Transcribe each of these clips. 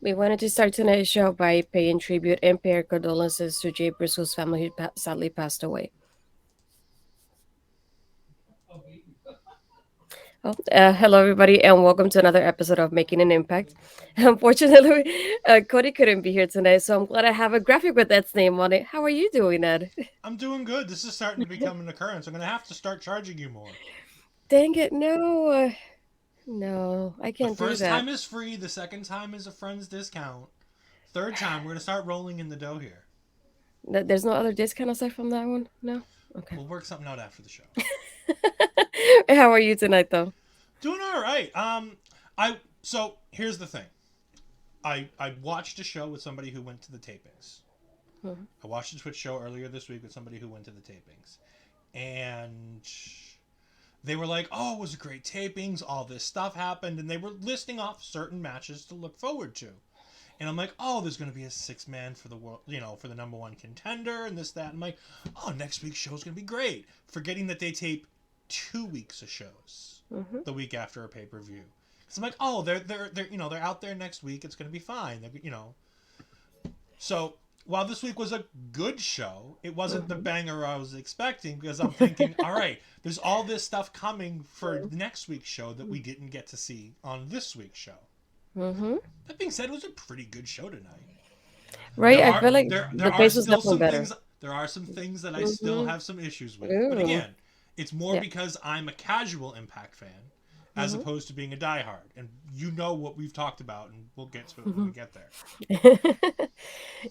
We wanted to start tonight's show by paying tribute and pay our condolences to Jay Briscoe's family who sadly passed away. Hello, everybody, and welcome to another episode of Making an Impact. Unfortunately, Cody couldn't be here tonight, so I'm glad I have a graphic with Ed's name on it. How are you doing, Ed? I'm doing good. This is starting to become an occurrence. I'm going to have to start charging you more. Dang it, no. No, I The can't do first that. time is free, the second time is a friend's discount. Third time, we're going to start rolling in the dough here. There's no other discount aside from that one? No? Okay. We'll work something out after the show. How are you tonight, though? Doing all right. So here's the thing. I watched a show with somebody who went to the tapings. Mhm. I watched a Twitch show earlier this week with somebody who went to the tapings. And they were like, "Oh, it was a great tapings. All this stuff happened," and they were listing off certain matches to look forward to. And I'm like, "Oh, there's going to be a 6 man for the world, for the number one contender, and this, that." And I'm like, "Oh, next week's show is going to be great." Forgetting that they tape 2 weeks of shows Mhm. the week after a pay per view. So I'm like, "Oh, they're out there next week. It's going to be fine." So while this week was a good show, it wasn't the Mhm. banger I was expecting because I'm thinking, all right, there's all this stuff coming for next week's show that we didn't get to see on this week's show. Mhm. That being said, it was a pretty good show tonight. Right. There I are feel like there the are pace was still definitely some better. things that I still Mhm. have some issues with. But Ooh. again, it's more Yeah. because I'm a casual Impact fan as Mhm. opposed to being a diehard. And you know what we've talked about, and we'll get to it when we Mhm. get there.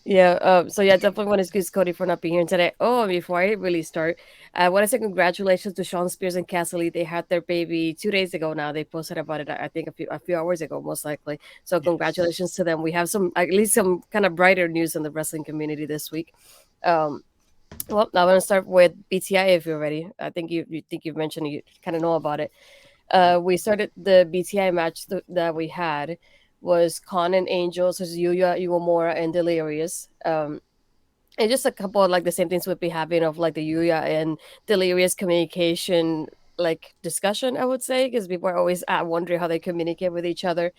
Yeah. So yeah, definitely want to excuse Cody for not being here today. Oh, before I really start, I want to say congratulations to Sean Spears and Cassidy. They had their baby 2 days ago. Now they posted about it. I think a few hours ago, most likely. So Yes. congratulations to them. We have some at least some kind of brighter news in the wrestling community this week. Um, well, I want to start with BTI if you're ready. I think you think you've mentioned you kind of know about it. We started the BTI match that we had was Con and Angels, so Yuya, Uemura, and Delirious. And just a couple of like the same things we'd be having of like the Yuya and Delirious communication like discussion, I would say, because people are always wondering how they communicate with each other.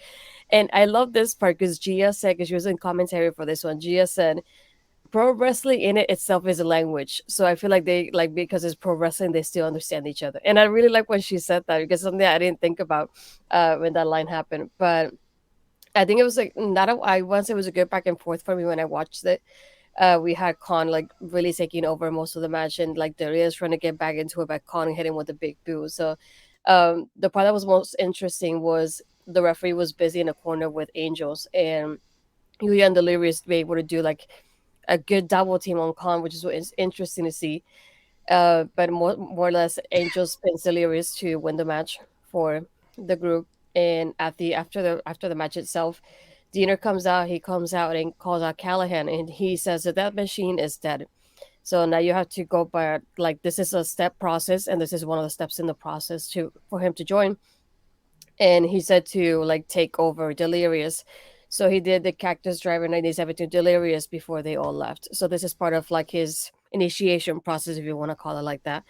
And I love this part because Gia said, because she was in commentary for this one, Gia said pro wrestling in it itself is a language. So I feel like they like because it's pro wrestling, they still understand each other. And I really like when she said that because something I didn't think about when that line happened. But I think it was like not a, I once it was a good back and forth for me when I watched it. We had Khan like really taking over most of the match and like Darius trying to get back into it, but Khan hitting with a big boo. So the part that was most interesting was the referee was busy in a corner with Angels and Yuya and Delirious to be able to do like a good double team on Khan, which is what is interesting to see. But more or less, Angels pins Delirious to win the match for the group. And after the match itself, Diener comes out. He comes out and calls out Callahan, and he says that that machine is dead. So now you have to go by like this is a step process, and this is one of the steps in the process to for him to join. And he said to like take over Delirious. So he did the Cactus Driver 1972 Delirious before they all left. So this is part of like his initiation process, if you want to call it like that.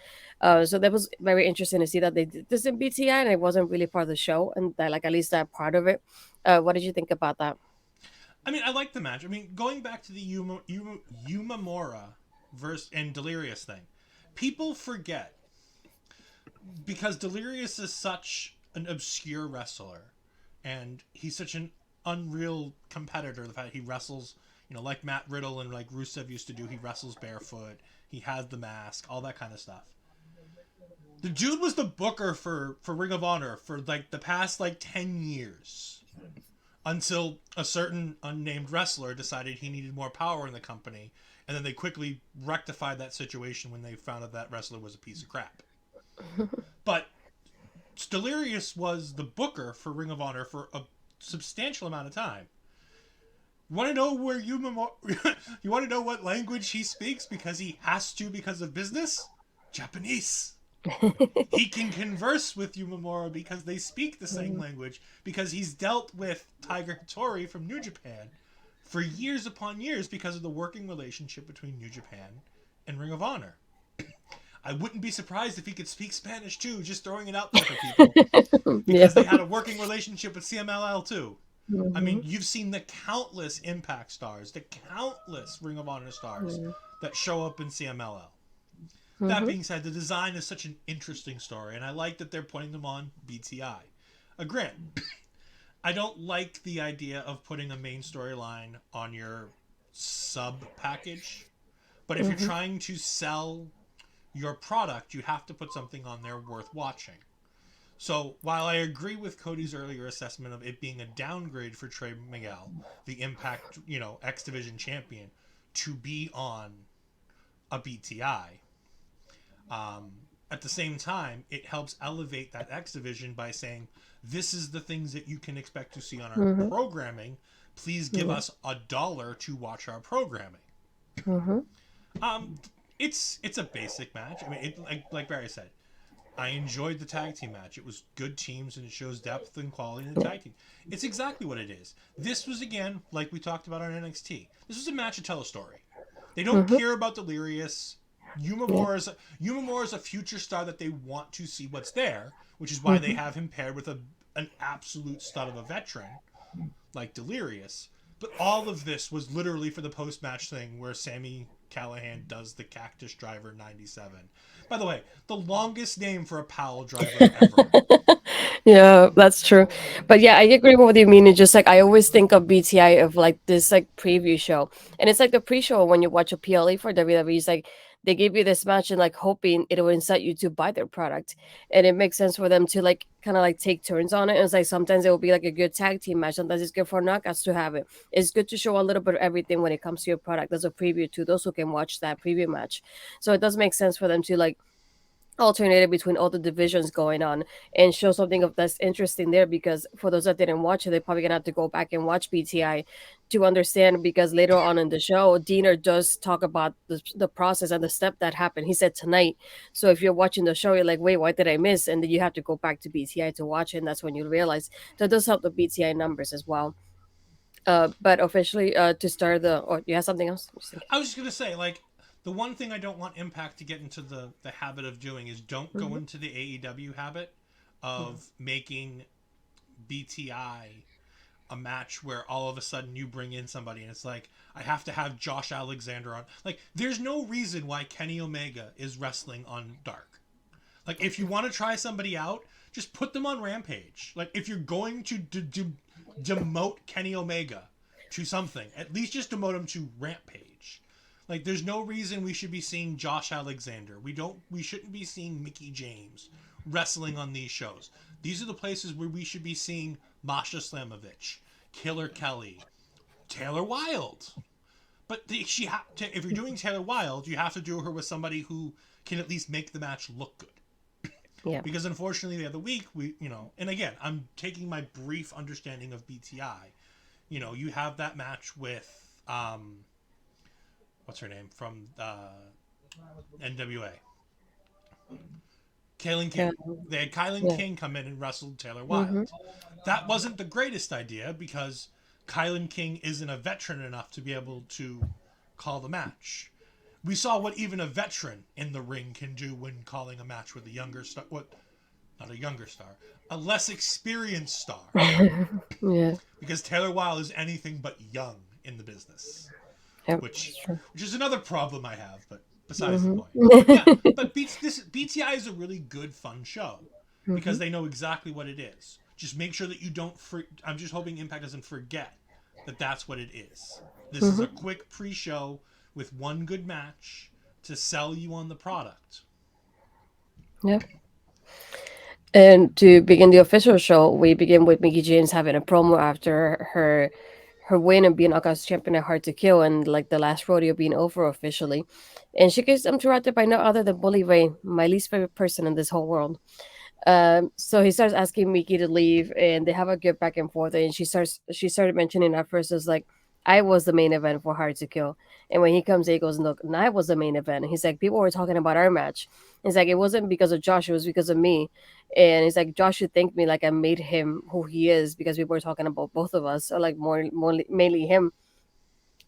So that was very interesting to see that they did this in BTI and it wasn't really part of the show, and that like at least that part of it. What did you think about that? I mean, I like the match. I mean, going back to the Yuma Mora versus and Delirious thing, people forget because Delirious is such an obscure wrestler, and he's such an unreal competitor. The fact he wrestles, like Matt Riddle and like Rusev used to do, he wrestles barefoot. He has the mask, all that kind of stuff. The dude was the booker for Ring of Honor for like the past like 10 years until a certain unnamed wrestler decided he needed more power in the company, and then they quickly rectified that situation when they found out that wrestler was a piece of crap. But Delirious was the booker for Ring of Honor for a substantial amount of time. You want to know where you you want to know what language he speaks because he has to because of business? Japanese. He can converse with Yumamura because they speak the same language because he's dealt with Tiger Hattori from New Japan for years upon years because of the working relationship between New Japan and Ring of Honor. I wouldn't be surprised if he could speak Spanish too, just throwing it out there for people Yeah. because they had a working relationship with CMLL too. I mean, Mm-hmm. you've seen the countless Impact stars, the countless Ring of Honor stars that show up in CMLL. That Mm-hmm. being said, the design is such an interesting story, and I like that they're putting them on BTI. Grant, I don't like the idea of putting a main storyline on your sub package, but if you're Mm-hmm. trying to sell your product, you have to put something on there worth watching. So while I agree with Cody's earlier assessment of it being a downgrade for Trey Miguel, the Impact, X Division champion, to be on a BTI, um, at the same time, it helps elevate that X Division by saying, this is the things that you can expect to see on our Mm-hmm. programming. Please give Yeah. us $1 to watch our programming. Mm-hmm. Um, it's a basic match. I mean, like Barry said, I enjoyed the tag team match. It was good teams and it shows depth and quality in the Yeah. tag team. It's exactly what it is. This was, again, like we talked about on NXT. This was a match to tell a story. They don't Mm-hmm. care about Delirious. Yeah. Yuma Moore is a future star that they want to see what's there, which is why they Mm-hmm. have him paired with an absolute stud of a veteran like Delirious. But all of this was literally for the post match thing where Sammy Callahan does the Cactus Driver 97. By the way, the longest name for a Powell driver ever. Yeah, that's true. But yeah, I agree with what you mean. It's just like I always think of BTI of like this like preview show. And it's like the pre-show when you watch a PLE for WWE. It's like they give you this match and like hoping it will incite you to buy their product. And it makes sense for them to like kind of like take turns on it. And it's like sometimes it will be like a good tag team match. Sometimes it's good for knockouts to have it. It's good to show a little bit of everything when it comes to your product as a preview to those who can watch that preview match. So it does make sense for them to like alternated between all the divisions going on and show something of that's interesting there, because for those that didn't watch it, they're probably gonna have to go back and watch BTI to understand, because later on in the show Diener does talk about the process and the step that happened. He said tonight. So if you're watching the show, you're like, wait, what did I miss? And then you have to go back to BTI to watch it, and that's when you realize that does help the BTI numbers as well. But officially, to start the, or you have something else? I'm just thinking. I was just gonna say, like, the one thing I don't want Impact to get into the habit of doing is don't go Mm-hmm. into the AEW habit of making BTI a match where all of a sudden you bring in somebody and it's like, I have to have Josh Alexander on. Like, there's no reason why Kenny Omega is wrestling on Dark. Like, if you want to try somebody out, just put them on Rampage. Like, if you're going to demote Kenny Omega to something, at least just demote him to Rampage. Like, there's no reason we should be seeing Josh Alexander. We shouldn't be seeing Mickie James wrestling on these shows. These are the places where we should be seeing Masha Slamovich, Killer Kelly, Taylor Wilde. But if you're doing Taylor Wilde, you have to do her with somebody who can at least make the match look good. Yeah. Because unfortunately, the other week and again, I'm taking my brief understanding of BTI. You have that match with what's her name from NWA, Kaylin Yeah. King. They had Kylan Yeah. King come in and wrestled Taylor Mm-hmm. Wilde. That wasn't the greatest idea because Kylan King isn't a veteran enough to be able to call the match. We saw what even a veteran in the ring can do when calling a match with a younger star. What? Not a younger star. A less experienced star. Yeah. Because Taylor Wilde is anything but young in the business. Yep. Which That's true. which is another problem I have, but besides the Mm-hmm. point. But yeah, but BTI is a really good, fun show Mm-hmm. because they know exactly what it is. Just make sure that you don't. I'm just hoping Impact doesn't forget that that's what it is. This is a Mm-hmm. quick pre-show with one good match to sell you on the product. Yeah. And to begin the official show, we begin with Mickie James having a promo after her win and being Knockouts champion at Hard to Kill, and like the last rodeo being over officially. And she gets interrupted by no other than Bully Ray, my least favorite person in this whole world. So he starts asking Mickie to leave, and they have a good back and forth. And she started mentioning at first, it's like, I was the main event for Hard to Kill. And when he comes, he goes, look, and I was the main event. And he's like, people were talking about our match. He's like, it wasn't because of Josh, it was because of me. And he's like, Josh should thank me like I made him who he is, because people were talking about both of us, or like more mainly him.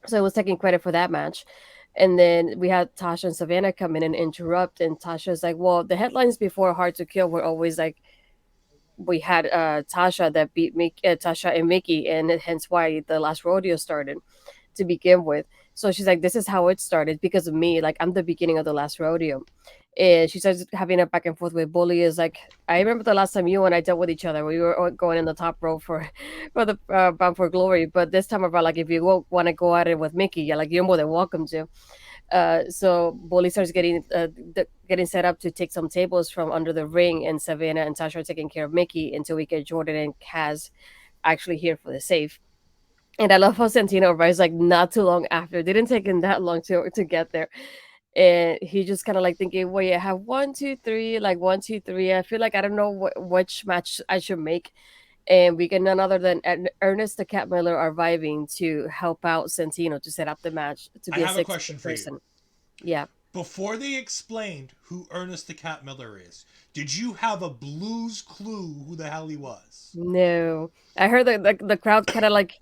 So I was taking credit for that match. And then we had Tasha and Savanah come in and interrupt. And Tasha's like, well, the headlines before Hard to Kill were always like, we had Tasha that beat Tasha and Mickie, and hence why the last rodeo started to begin with. So she's like, this is how it started because of me. Like, I'm the beginning of the last rodeo. And she starts having a back and forth with Bully. Is like, I remember the last time you and I dealt with each other. We were all going in the top row for for the Bound for Glory. But this time around, like, if you want to go at it with Mickie, yeah, like, you're more than welcome to. So Bully starts getting set up to take some tables from under the ring, and Savanah and Tasha are taking care of Mickie until we get Jordynne and Kaz actually here for the save. And I love how Santino arrives like not too long after. It didn't take him that long to get there. And he just kind of like thinking, well, yeah, have one, two, three, like one, two, three. I feel like I don't know which match I should make. And we get none other than Ernest the Cat Miller arriving to help out Santino to set up the match to I be a have a sixth question for you. person. Yeah. Before they explained who Ernest the Cat Miller is, did you have a blues clue who the hell he was? No. I heard the crowd kind of like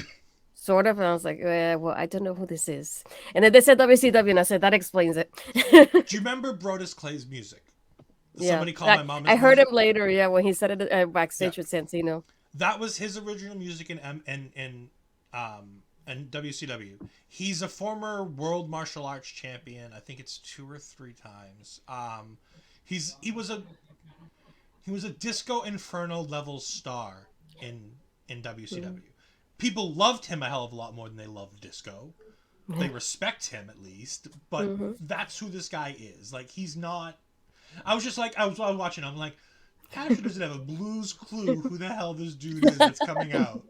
sort of, and I was like, well, I don't know who this is. And then they said WCW, and I said, that explains it. Do you remember Brodus Clay's music? Yeah. Somebody call my mom I his heard him music? later, yeah, when he said it Yeah. backstage with Santino. That was his original music in WCW. He's a former world martial arts champion. I think it's 2 or 3 times. He was a Disco Inferno level star in WCW. People loved him a hell of a lot more than they loved Disco. They respect him at least, but that's who this guy is. Like, he's not. I was just like, I was watching. I'm like, Tasha doesn't have a blues clue who the hell this dude is that's coming out.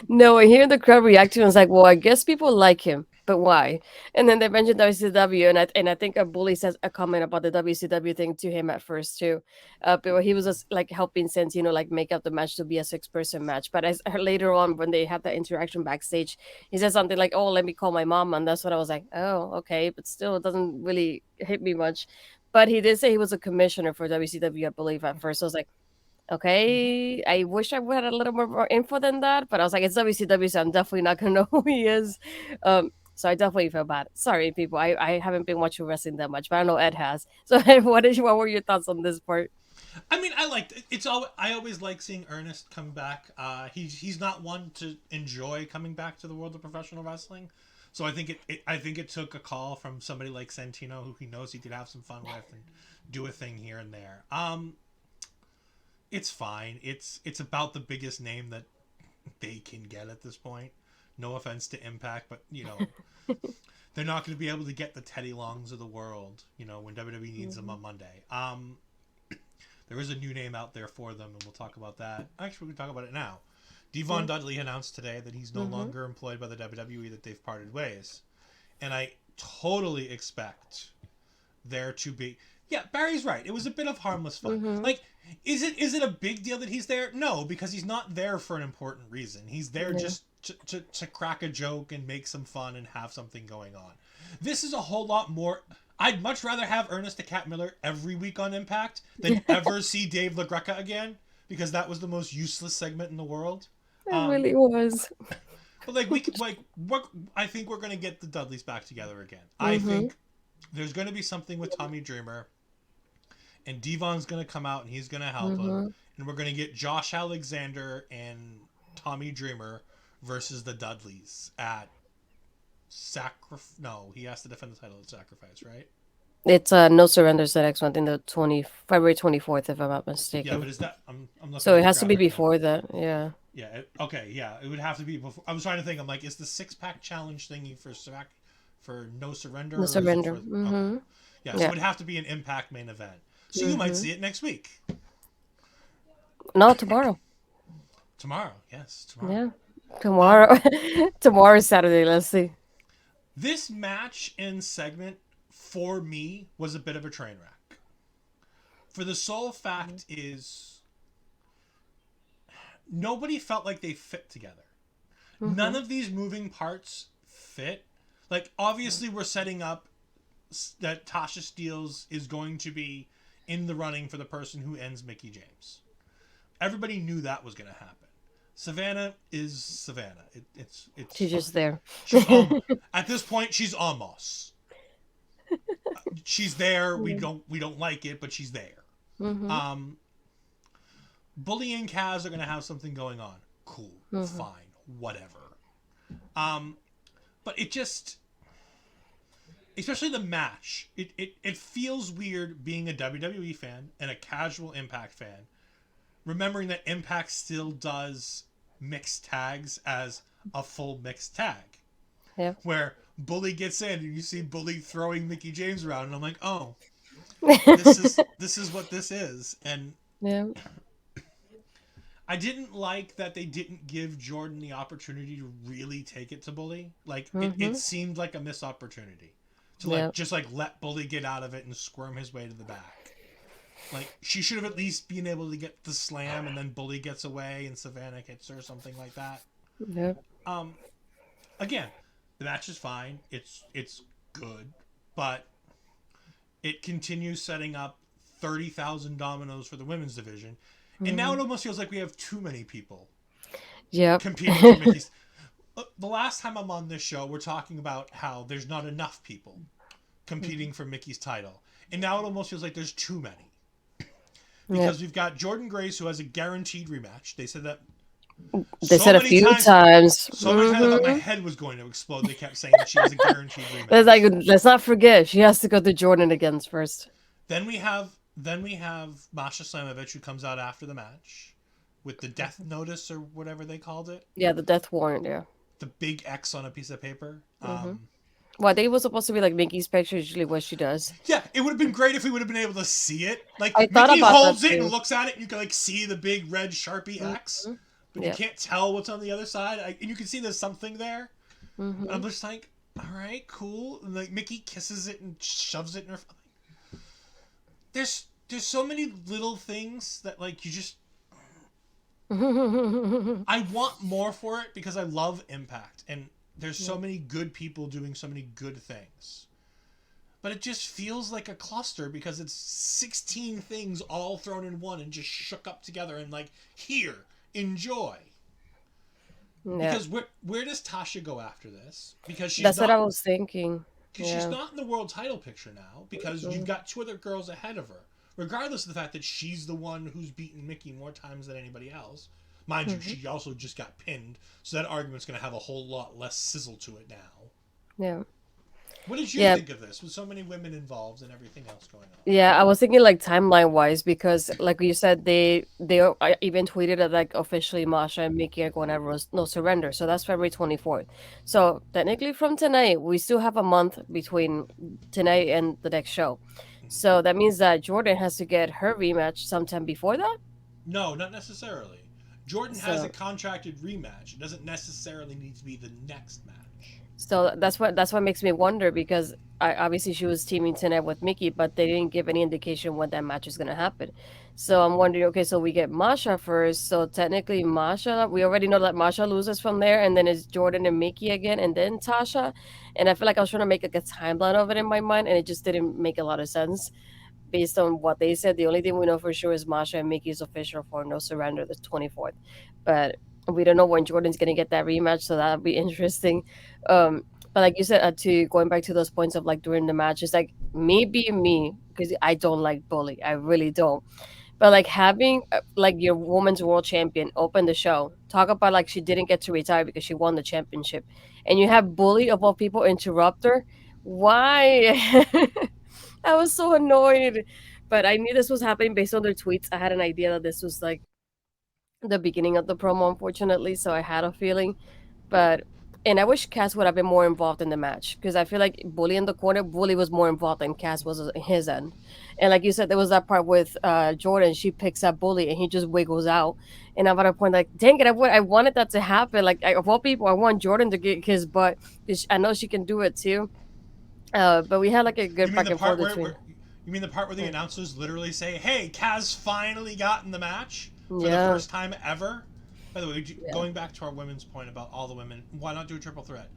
No, and hearing the crowd react to him, I was like, well, I guess people like him, but why? And then they mentioned WCW, and I think a Bully says a comment about the WCW thing to him at first too, but he was just like helping Santino like make up the match to be a six-person match. But as later on when they had that interaction backstage, he said something like, "Oh, let me call my mom," and that's what I was like, "Oh, okay," but still, it doesn't really hit me much. But he did say he was a commissioner for WCW, I believe, at first. So I was like, Mm-hmm. okay, I wish I had a little more info than that, but I was like, it's WCW, so I'm definitely not gonna know who he is. So I definitely feel bad. Sorry, people. I haven't been watching wrestling that much, but I know Ed has. So what were your thoughts on this part? I mean, I liked it. It's all. I always like seeing Ernest come back. He's not one to enjoy coming back to the world of professional wrestling. So I think it took a call from somebody like Santino, who he knows he could have some fun with and do a thing here and there. It's fine. It's about the biggest name that they can get at this point. No offense to Impact, but they're not going to be able to get the Teddy Longs of the world. When WWE needs them Mhm. on Monday. There is a new name out there for them, and we'll talk about that. Actually, we can talk about it now. Devon Yeah. Dudley announced today that he's no Mm-hmm. longer employed by the WWE, that they've parted ways. And I totally expect there to be. Yeah, Barry's right. It was a bit of harmless fun. Mm-hmm. Like, is it a big deal that he's there? No, because he's not there for an important reason. He's there Yeah. just to crack a joke and make some fun and have something going on. This is a whole lot more. I'd much rather have Ernest the Cat Miller every week on Impact than ever see Dave LaGreca again, because that was the most useless segment in the world. It Um, really was. but like we could I think we're gonna get the Dudleys back together again. I Mm-hmm. think there's gonna be something with Tommy Dreamer, and Devon's gonna come out and he's gonna help him, Mm-hmm. and we're gonna get Josh Alexander and Tommy Dreamer versus the Dudleys at No, he has to defend the title at Sacrifice, right? It's No Surrender's the next one, in the February 24th, if I'm not Yeah, mistaken. but is that I'm looking So at it the has to be graphic now. before that. Yeah. Yeah, okay, yeah, it would have to be before. I was trying to think. I'm like, is the six-pack challenge thingy for No Surrender, No or is it Surrender. for? Okay, Mm-hmm. yeah, so it Yeah. would have to be an Impact main event. So you might Mm-hmm. see it next week, No, tomorrow. tomorrow. Yes, tomorrow. Yeah. Um, Tomorrow. Tomorrow is Saturday. Let's see. this match and segment for me was a bit of a train wreck. For the sole fact is, nobody felt like they fit together. Mm-hmm. None of these moving parts fit. Like, obviously, we're setting up that Tasha Steelz is going to be in the running for the person who ends Mickie James. Everybody knew that was going to happen. Savanah is Savanah. It's She's just there. she's at this point she's almost. She's there. We don't like it, but she's there. Mm-hmm. Um, Bully and Kaz are going to have something going on. Cool. Fine. Whatever. But it just... Especially the match. It feels weird being a WWE fan and a casual Impact fan. Remembering that Impact still does mixed tags as a full mixed tag. Yeah. Where Bully gets in and you see Bully throwing Mickie James around. And I'm like, oh, this is what this is. And yeah. I didn't like that they didn't give Jordynne the opportunity to really take it to Bully. Like, it seemed like a missed opportunity. To, like, just, like, let Bully get out of it and squirm his way to the back. Like, she should have at least been able to get the slam and then Bully gets away and Savanah hits her or something like that. Yep. Again, the match is fine. It's good. But it continues setting up 30,000 dominoes for the women's division. And now it almost feels like we have too many people competing for Mickey's. The last time I'm on this show, we're talking about how there's not enough people competing for Mickey's title. And now it almost feels like there's too many. Because we've got Jordynne Grace, who has a guaranteed rematch. They said that. They said a few times. So many times I thought my head was going to explode. They kept saying that she has a guaranteed rematch. It's like, let's not forget, she has to go to Jordynne again first. Then we have Masha Slamovich, who comes out after the match with the death notice or whatever they called it. Yeah, the death warrant. Yeah. The big X on a piece of paper. Well, I think it was supposed to be like Mickey's picture, usually what she does. Yeah, it would have been great if we would have been able to see it. Like, I thought Mickey about holds that it too. and looks at it, and you can, like, see the big red Sharpie X. But you can't tell what's on the other side. And you can see there's something there. And I'm just like, all right, cool. And, like, Mickey kisses it and shoves it in her... There's so many little things that, like, you just... I want more for it because I love Impact. And there's so many good people doing so many good things. But it just feels like a cluster because it's 16 things all thrown in one and just shook up together and, like, here, enjoy. Because where does Tasha go after this? Because That's what I was thinking. Because she's not in the world title picture now. Because you've got two other girls ahead of her. Regardless of the fact that she's the one who's beaten Mickie more times than anybody else. Mind you, she also just got pinned. So that argument's going to have a whole lot less sizzle to it now. Yeah. What did you think of this? With so many women involved and everything else going on. Yeah, I was thinking like timeline wise because like you said, they even tweeted that like officially Masha and Mickie are going to have no surrender. So that's February 24th. So technically from tonight, we still have a month between tonight and the next show. So that means that Jordynne has to get her rematch sometime before that? No, not necessarily. Jordynne has a contracted rematch. It doesn't necessarily need to be the next match. So that's what makes me wonder because obviously she was teaming tonight with Mickie, but they didn't give any indication when that match is going to happen. So I'm wondering, okay, so we get Masha first. So technically Masha, we already know that Masha loses from there, and then it's Jordynne and Mickie again, and then Tasha. And I feel like I was trying to make like a timeline of it in my mind, and it just didn't make a lot of sense. Based on what they said, the only thing we know for sure is Masha and Mickey's official for no surrender the 24th. But we don't know when Jordynne's going to get that rematch, so that'll be interesting. But like you said, to going back to those points of like during the match, it's like me being me because I don't like Bully, I really don't. But like having like your women's world champion open the show, talk about like she didn't get to retire because she won the championship, and you have Bully of all people interrupt her. Why? I was so annoyed, but I knew this was happening based on their tweets. I had an idea that this was like the beginning of the promo, unfortunately, so I had a feeling. And I wish Cass would have been more involved in the match because I feel like Bully in the corner, Bully was more involved than Cass was in his end. And like you said, there was that part with Jordynne. She picks up Bully and he just wiggles out. And I'm at a point like, dang it, I wanted that to happen. Like of all people, I want Jordynne to get his butt because I know she can do it too. But we had like a good back and forth between. You mean the part where the announcers literally say, "Hey, Kaz finally got in the match for the first time ever"? By the way, going back to our women's point about all the women, why not do a triple threat?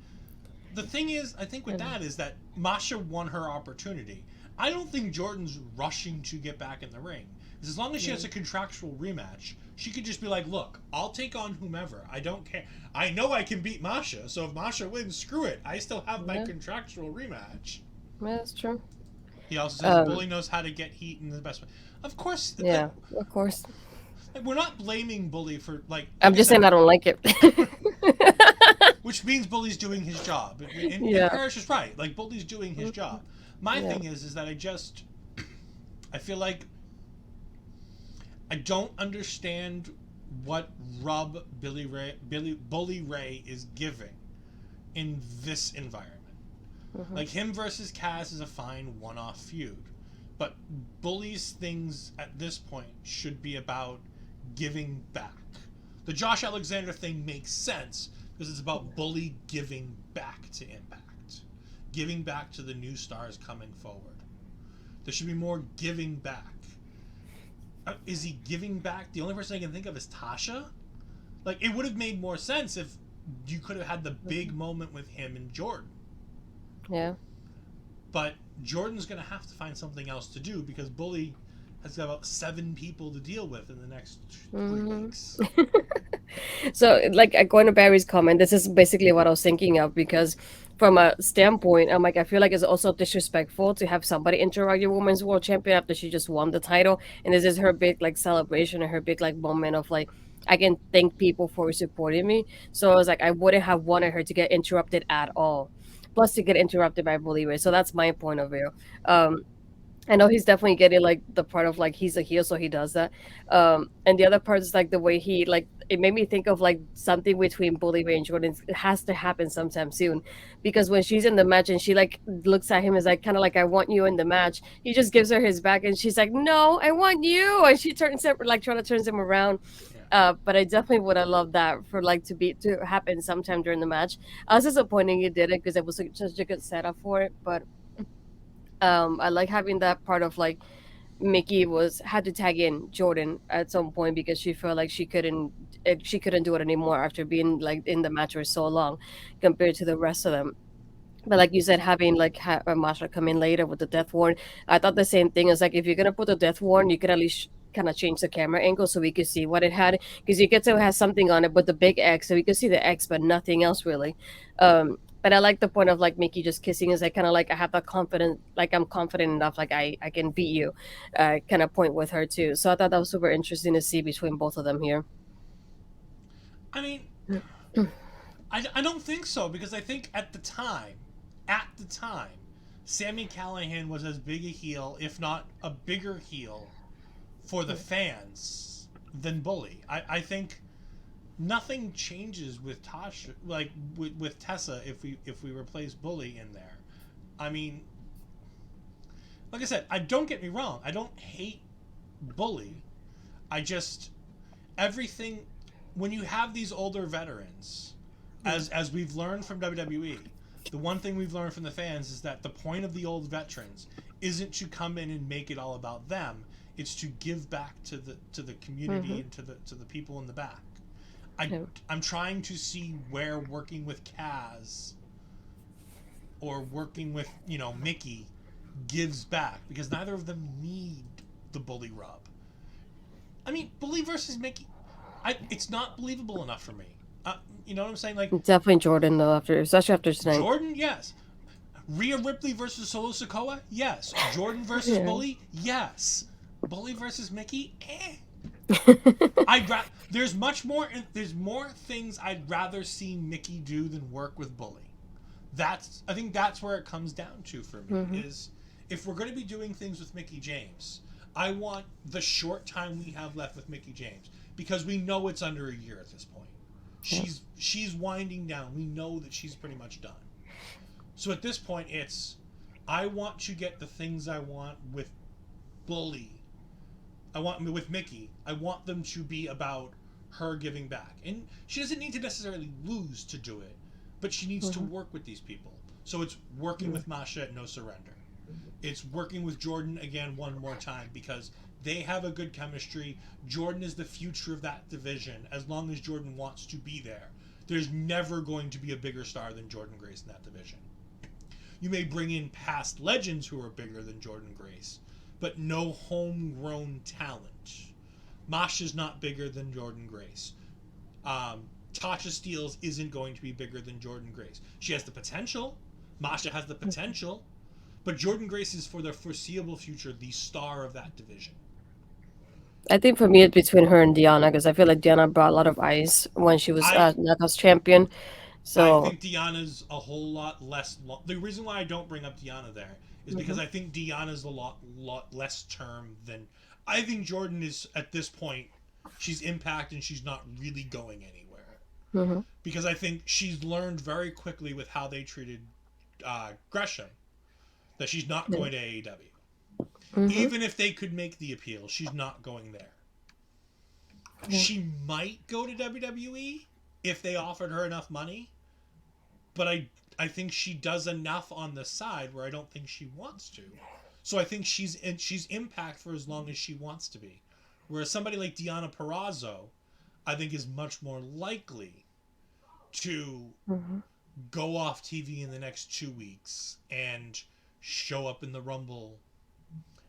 The thing is, I think with that is that Masha won her opportunity. I don't think Jordynne's rushing to get back in the ring. Because as long as she has a contractual rematch, she could just be like, look, I'll take on whomever. I don't care. I know I can beat Masha, so if Masha wins, screw it. I still have my contractual rematch. Yeah, that's true. He also says Bully knows how to get heat in the best way. Of course. Yeah, of course. We're not blaming Bully for I'm I just said, saying I don't like it. which means Bully's doing his job. And Yeah. Parrish is right. Like Bully's doing his job. My Yeah. thing is that I feel like I don't understand what rub Bully Ray is giving in this environment. Like him versus Kaz is a fine one-off feud, but Bully's things at this point should be about giving back. The Josh Alexander thing makes sense because it's about Bully giving back to Impact, giving back to the new stars coming forward. There should be more giving back. Is he giving back? The only person I can think of is Tasha. Like, it would have made more sense if you could have had the big moment with him and Jordynne. Yeah. But Jordynne's going to have to find something else to do because Bully has got about 7 people to deal with in the next 3 weeks. So, like, going to Barry's comment, this is basically what I was thinking of because, from a standpoint, I'm like, I feel like it's also disrespectful to have somebody interrupt your women's world champion after she just won the title, and this is her big like celebration and her big like moment of like, I can thank people for supporting me. So I was like, I wouldn't have wanted her to get interrupted at all. Plus, to get interrupted by Bully Ray. So that's my point of view. I know he's definitely getting like the part of like he's a heel, so he does that. And the other part is like the way he like it made me think of like something between Bully Ray and Jordynne. It has to happen sometime soon, because when she's in the match and she like looks at him as like kind of like I want you in the match, he just gives her his back and she's like no, I want you, and she turns him like trying to turn him around. But I definitely would have loved that for like to happen sometime during the match. I was disappointed you did it because it was like, such a good setup for it, but I like having that part of like Mickie was had to tag in Jordynne at some point because she felt like she couldn't do it anymore after being like in the match for so long compared to the rest of them. But like you said, having like Masha come in later with the death warrant, I thought the same thing. Is like if you're gonna put the death warrant, you could at least kind of change the camera angle so we could see what it had, because you get to have something on it, but the big X, so we could see the X, but nothing else really. But I like the point of like Mickie just kissing is like kind of like I have that confident, like I'm confident enough, like I can beat you, kind of point with her too. So I thought that was super interesting to see between both of them here. I mean, I don't think so because I think at the time, Sami Callihan was as big a heel, if not a bigger heel, for the fans than Bully. I think nothing changes with Tasha, like with Tessa, if we replace Bully in there. I mean, like I said, I don't get me wrong. I don't hate Bully. I just everything when you have these older veterans, as we've learned from WWE, the one thing we've learned from the fans is that the point of the old veterans isn't to come in and make it all about them. It's to give back to the community and to the people in the back. I'm trying to see where working with Kaz or working with Mickie gives back, because neither of them need the Bully rub. I mean, Bully versus Mickie, it's not believable enough for me. You know what I'm saying? Like Definitely Jordynne though, especially after tonight. Jordynne, yes. Rhea Ripley versus Solo Sikoa, yes. Jordynne versus Bully, yes. Bully versus Mickie, there's more things I'd rather see Mickie do than work with Bully. I think that's where it comes down to for me, is if we're going to be doing things with Mickie James, I want the short time we have left with Mickie James, because we know it's under a year at this point. She's winding down. We know that she's pretty much done. So at this point, I want to get the things I want with Bully. With Mickie, I want them to be about her giving back. And she doesn't need to necessarily lose to do it, but she needs to work with these people. So it's working with Masha at No Surrender. It's working with Jordynne again one more time, because they have a good chemistry. Jordynne is the future of that division. As long as Jordynne wants to be there, there's never going to be a bigger star than Jordynne Grace in that division. You may bring in past legends who are bigger than Jordynne Grace, but no homegrown talent. Masha's not bigger than Jordynne Grace. Tasha Steelz isn't going to be bigger than Jordynne Grace. She has the potential. Masha has the potential. But Jordynne Grace is, for the foreseeable future, the star of that division. I think for me it's between her and Deonna because I feel like Deonna brought a lot of ice when she was I Knockouts champion. I So think Deanna's a whole lot less. The reason why I don't bring up Deonna there is because mhm, I think Deanna's a lot less term than. I think Jordynne is at this point. She's Impact and she's not really going anywhere mhm, because I think she's learned very quickly with how they treated Gresham that she's not yeah, going to AEW. mhm, Even if they could make the appeal, she's not going there. yeah, She might go to WWE if they offered her enough money, but I think she does enough on the side where I don't think she wants to. So I think she's Impact for as long as she wants to be. Whereas somebody like Deonna Purrazzo, I think is much more likely to mhm, go off TV in the next 2 weeks and show up in the Rumble.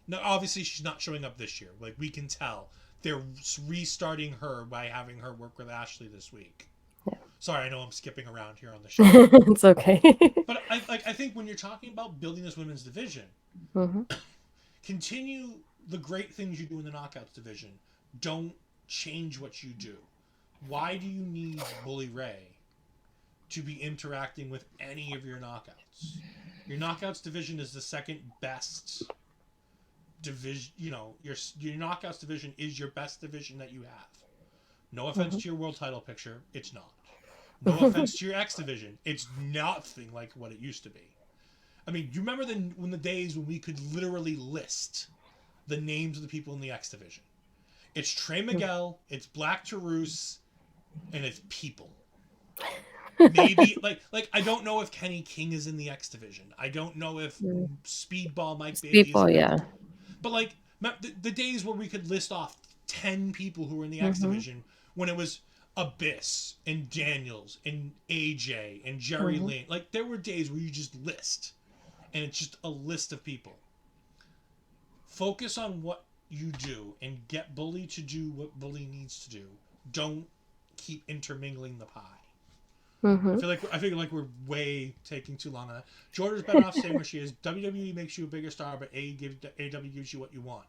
Now, obviously, she's not showing up this year. Like we can tell, they're restarting her by having her work with Ashley this week. yeah. Sorry, I know I'm skipping around here on the show. It's okay. But I think when you're talking about building this women's division, Mhm, continue the great things you do in the Knockouts division. Don't change what you do. Why do you need Bully Ray to be interacting with any of your knockouts? Your Knockouts division is the second best division. You know, your Knockouts division is your best division that you have. No offense mhm, to your world title picture, it's not. No offense to your X division, it's nothing like what it used to be. I mean, you remember when the days when we could literally list the names of the people in the X division? It's Trey Miguel, it's Black Taurus, and it's people. Maybe like I don't know if Kenny King is in the X division. I don't know if mhm. Speedball Mike Bailey is People, in the X. yeah. But like the days where we could list off 10 people who were in the X Mhm, division when it was Abyss and Daniels and AJ and Jerry mhm, Lane. Like there were days where you just list and it's just a list of people. Focus on what you do and get Bully to do what Bully needs to do. Don't keep intermingling the pie. mhm. I feel like we're way taking too long on that. Jordan's better off staying where she is. WWE makes you a bigger star, but AEW gives you what you want.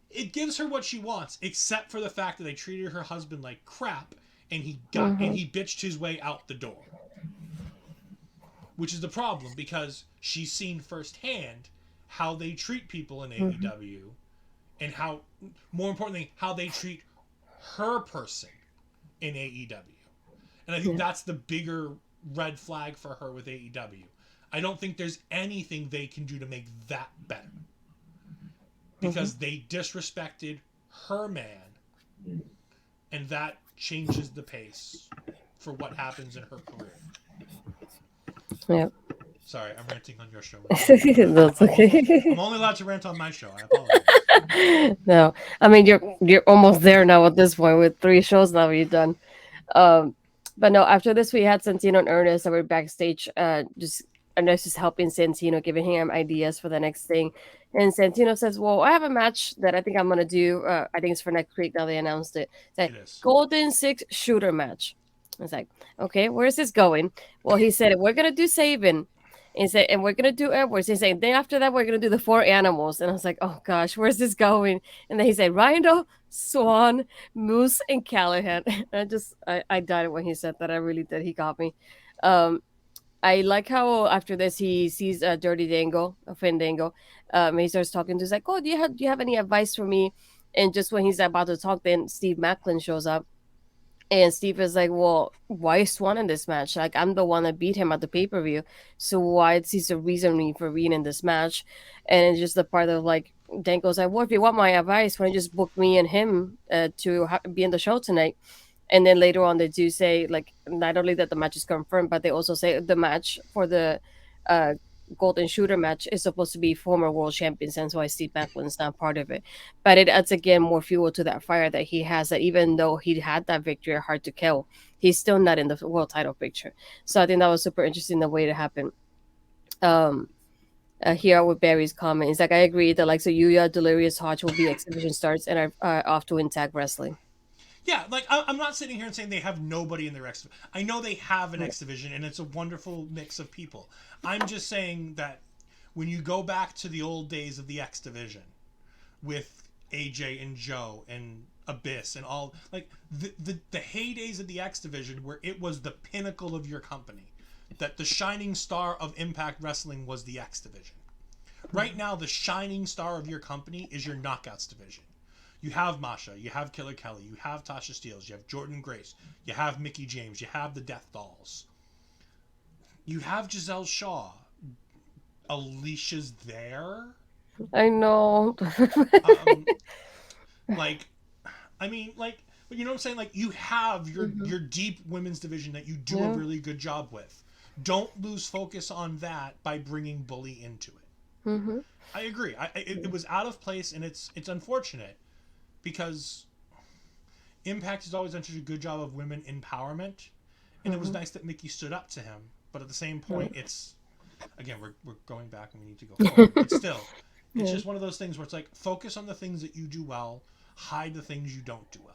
It gives her what she wants, except for the fact that they treated her husband like crap, and Mhm, he bitched his way out the door, which is the problem because she's seen firsthand how they treat people in mhm, AEW, and how, more importantly, how they treat her person in AEW. And I think yeah. that's the bigger red flag for her with AEW. I don't think there's anything they can do to make that better Mhm, because they disrespected her man, and that changes the pace for what happens in her career. yeah. Sorry, I'm ranting on your show. I'm, That's I'm okay. only allowed to rant on my show. I apologize. No, I mean you're almost there now at this point with 3 shows now you're done. Um, but no, after this we had Santino and Ernest that were backstage, just Ernest is helping Santino, giving him ideas for the next thing. And Santino says, "Well, I have a match that I think I'm gonna do. I think it's for next week. Now they announced it. It's like It is. Golden Six Shooter match." It's like, okay, where's this going? Well, he said we're gonna do Sabin. And said, and we're gonna do Edwards. He's saying, then after that, we're gonna do the 4 animals. And I was like, oh gosh, where's this going? And then he said, Rhino, Swan, Moose, and Callahan. I died when he said that. I really did. He got me. Um, I like how after this he sees Dirty Dango, a Fandango. He starts talking to. He's like, "Oh, do you have any advice for me?" And just when he's about to talk, then Steve Macklin shows up, and Steve is like, "Well, why is Swan in this match? Like, I'm the one that beat him at the pay per view, so why is he the reason for being in this match?" And it's just the part of like Dango's like, "Well, if you want my advice, why don't you just book me and him to be in the show tonight?" And then later on, they do say like not only that the match is confirmed, but they also say the match for the uh, Golden Shooter match is supposed to be former world champions, and so why Steve Macklin's not part of it. But it adds again more fuel to that fire that he has. That even though he had that victory at Hard to Kill, he's still not in the world title picture. So I think that was super interesting the way it happened. Um, here with Barry's comment, it's like I agree that like so Yuya Delirious Hodge will be exhibition starts and are off to Intact Wrestling. Yeah, like I'm not sitting here and saying they have nobody in their X. I know they have an X division, and it's a wonderful mix of people. I'm just saying that when you go back to the old days of the X division with AJ and Joe and Abyss and all, like the heydays of the X division, where it was the pinnacle of your company, that the shining star of Impact Wrestling was the X division. Right now, the shining star of your company is your Knockouts division. You have Masha, you have Killer Kelly, you have Tasha Steelz, you have Jordynne Grace, you have Mickie James, you have the Death Dolls, you have Giselle Shaw. Alicia's there. I know. Um, like, I mean, like, you know what I'm saying? Like, you have your deep women's division that you do a really good job with. Don't lose focus on that by bringing Bully into it. Mm-hmm. I agree. It was out of place, and it's unfortunate because Impact has always done such a good job of women empowerment, and it was nice that Mickie stood up to him. But at the same point, it's, again, we're going back and we need to go forward. But still, it's just one of those things where it's like, focus on the things that you do well, hide the things you don't do well.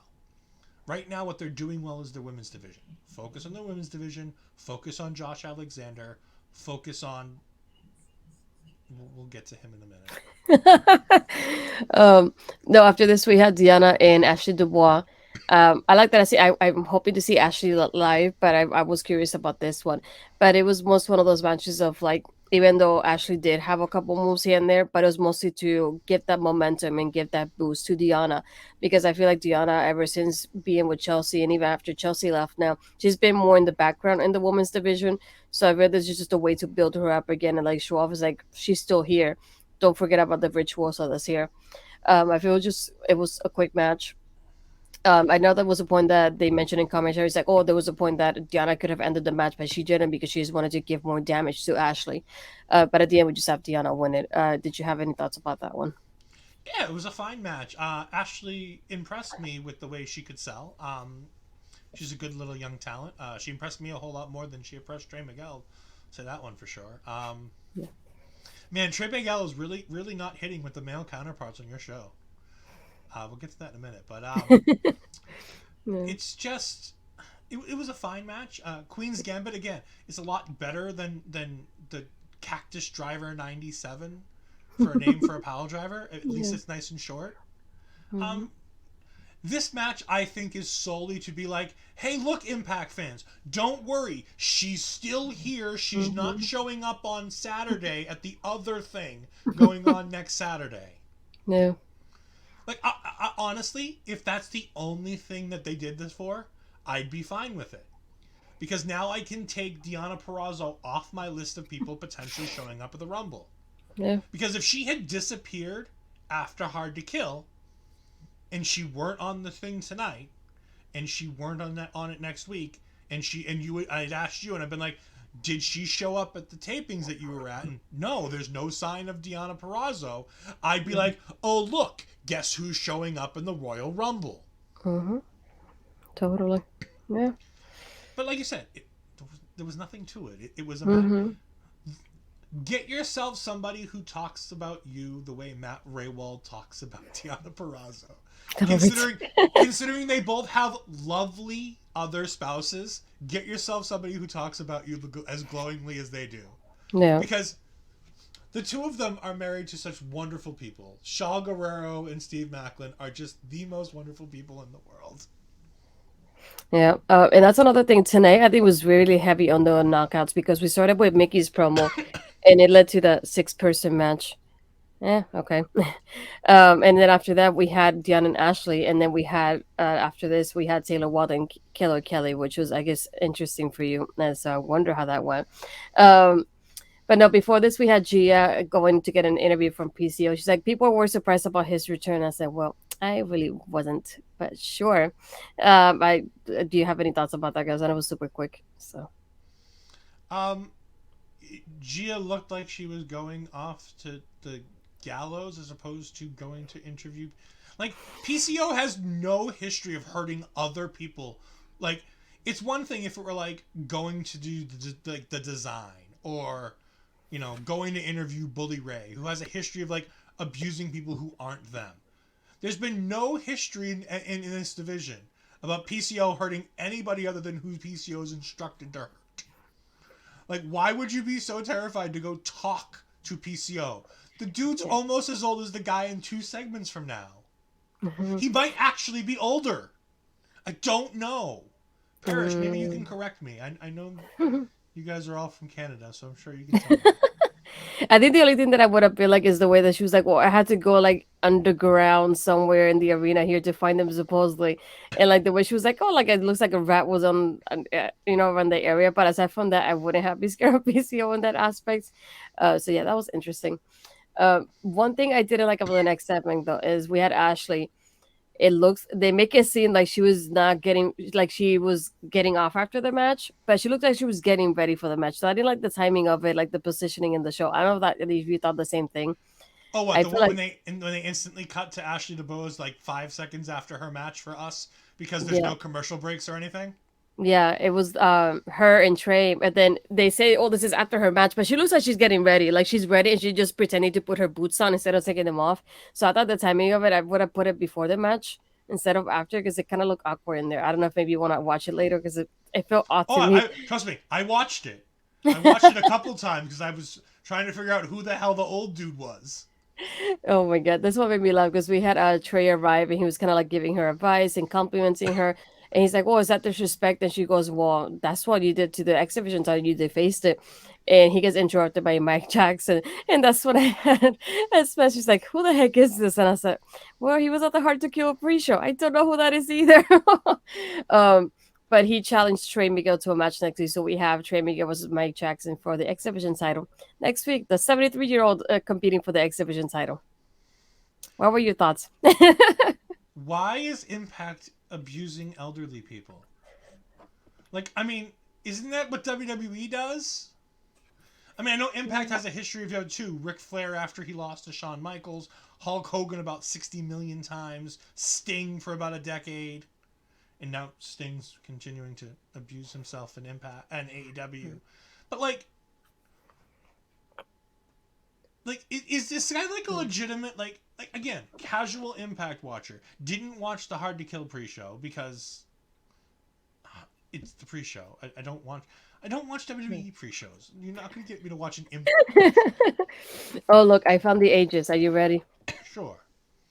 Right now, what they're doing well is their women's division. Focus on the women's division. Focus on Josh Alexander. Focus on... We'll get to him in a minute. No, after this, we had Deonna and Ashley Dubois. I like that. I'm hoping to see Ashley live, but I was curious about this one. But it was most one of those matches of like, even though Ashley did have a couple moves here and there, but it was mostly to give that momentum and give that boost to Deonna, because I feel like Deonna, ever since being with Chelsea and even after Chelsea left now, she's been more in the background in the women's division. So I feel this is just a way to build her up again and like show off is like she's still here. Don't forget about the virtuoso that's here. I feel it was a quick match. I know there was a point that they mentioned in commentary. It's like, oh, there was a point that Deonna could have ended the match, but she didn't because she just wanted to give more damage to Ashley. But at the end, we just have Deonna win it. Did you have any thoughts about that one? Yeah, it was a fine match. Ashley impressed me with the way she could sell. She's a good little young talent. She impressed me a whole lot more than she impressed Trey Miguel. Say that one for sure. Yeah. Man, Trey Miguel is really, really not hitting with the male counterparts on your show. We'll get to that in a minute, but it's just it was a fine match. Queen's Gambit again is a lot better than the Cactus Driver 97 for a name for a pile driver. At least it's nice and short. This match, I think, is solely to be like, hey, look, Impact fans, don't worry. She's still here. She's not showing up on Saturday at the other thing going on next Saturday. No. Like, I, honestly, if that's the only thing that they did this for, I'd be fine with it. Because now I can take Deonna Purrazzo off my list of people potentially showing up at the Rumble. Yeah. Because if she had disappeared after Hard to Kill, and she weren't on the thing tonight, and she weren't on it next week, and I'd asked you, and I've been like, did she show up at the tapings that you were at? And no, there's no sign of Deonna Purrazzo. I'd be like, oh, look, guess who's showing up in the Royal Rumble? Mm-hmm. Totally. Yeah. But like you said, there was nothing to it. It was a matter. Get yourself somebody who talks about you the way Matt Raywald talks about Deonna Purrazzo. Considering they both have lovely other spouses, get yourself somebody who talks about you as glowingly as they do. Yeah. Because the two of them are married to such wonderful people. Shaw Guerrero and Steve Macklin are just the most wonderful people in the world. Yeah, and that's another thing. Tonight, I think was really heavy on the knockouts because we started with Mickey's promo, and it led to the 6-person match. Yeah, okay. And then after that, we had Deonna and Ashley, and then we had after this, we had Taylor Wilde and Killer Kelly, which was, I guess, interesting for you. And so I wonder how that went. But no, before this, we had Gia going to get an interview from PCO. She's like, people were surprised about his return. I said, well, I really wasn't, but sure. Do you have any thoughts about that, guys? I know it was super quick. So, Gia looked like she was going off to the gallows as opposed to going to interview. Like, PCO has no history of hurting other people. Like, it's one thing if it were like going to do the design, or, you know, going to interview Bully Ray, who has a history of like abusing people who aren't them. There's been no history in this division about PCO hurting anybody other than who PCO is instructed to hurt. Like, why would you be so terrified to go talk to PCO? The dude's almost as old as the guy in 2 segments from now. He might actually be older. I don't know. Parrish, maybe you can Mm. correct me. I know you guys are all from Canada, so I'm sure you can tell me. I think the only thing that I would have been like is the way that she was like, well, I had to go like underground somewhere in the arena here to find them supposedly, and like the way she was like, oh, like it looks like a rat was around the area. But aside from that, I wouldn't have been scared of PCO in that aspect. So yeah, that was interesting. One thing I didn't like about the next segment though is we had Ashley. It looks they make it seem like she was not getting like she was getting off after the match, but she looked like she was getting ready for the match. So I didn't like the timing of it, like the positioning in the show. I don't know if you thought the same thing. Oh, what I the feel what like when they instantly cut to Ashley DeBose like 5 seconds after her match for us because there's yeah. no commercial breaks or anything? Yeah, it was her and Trey, and then they say, "Oh, this is after her match," but she looks like she's getting ready, like she's ready, and she's just pretending to put her boots on instead of taking them off. So I thought the timing of it, I would have put it before the match instead of after, because it kind of looked awkward in there. I don't know if maybe you want to watch it later because it felt odd Oh, to me. I trust me, I watched it. I watched it a couple times because I was trying to figure out who the hell the old dude was. Oh my god, this one made me laugh because we had Trey arrive and he was kind of like giving her advice and complimenting her. And he's like, "Oh, is that disrespect?" And she goes, "Well, that's what you did to the exhibition title. You defaced it." And he gets interrupted by Mike Jackson. And that's when I had a smash. She's like, "Who the heck is this?" And I said, "Well, he was at the Hard to Kill pre-show. I don't know who that is either." um, but he challenged Trey Miguel to a match next week. So we have Trey Miguel versus Mike Jackson for the exhibition title next week. The 73-year-old competing for the exhibition title. What were your thoughts? Why is Impact abusing elderly people? Like, I mean, isn't that what WWE does? I mean, I know Impact has a history of too. Ric Flair after he lost to Shawn Michaels, Hulk Hogan about 60 million times, Sting for about a decade, and now Sting's continuing to abuse himself in Impact and AEW. But is this guy like a legitimate like again casual Impact watcher? Didn't watch the Hard to Kill pre-show because it's the pre-show. I don't watch WWE pre-shows. You're not gonna get me to watch an Impact pre-show. Oh, look, I found the ages. Are you ready? Sure.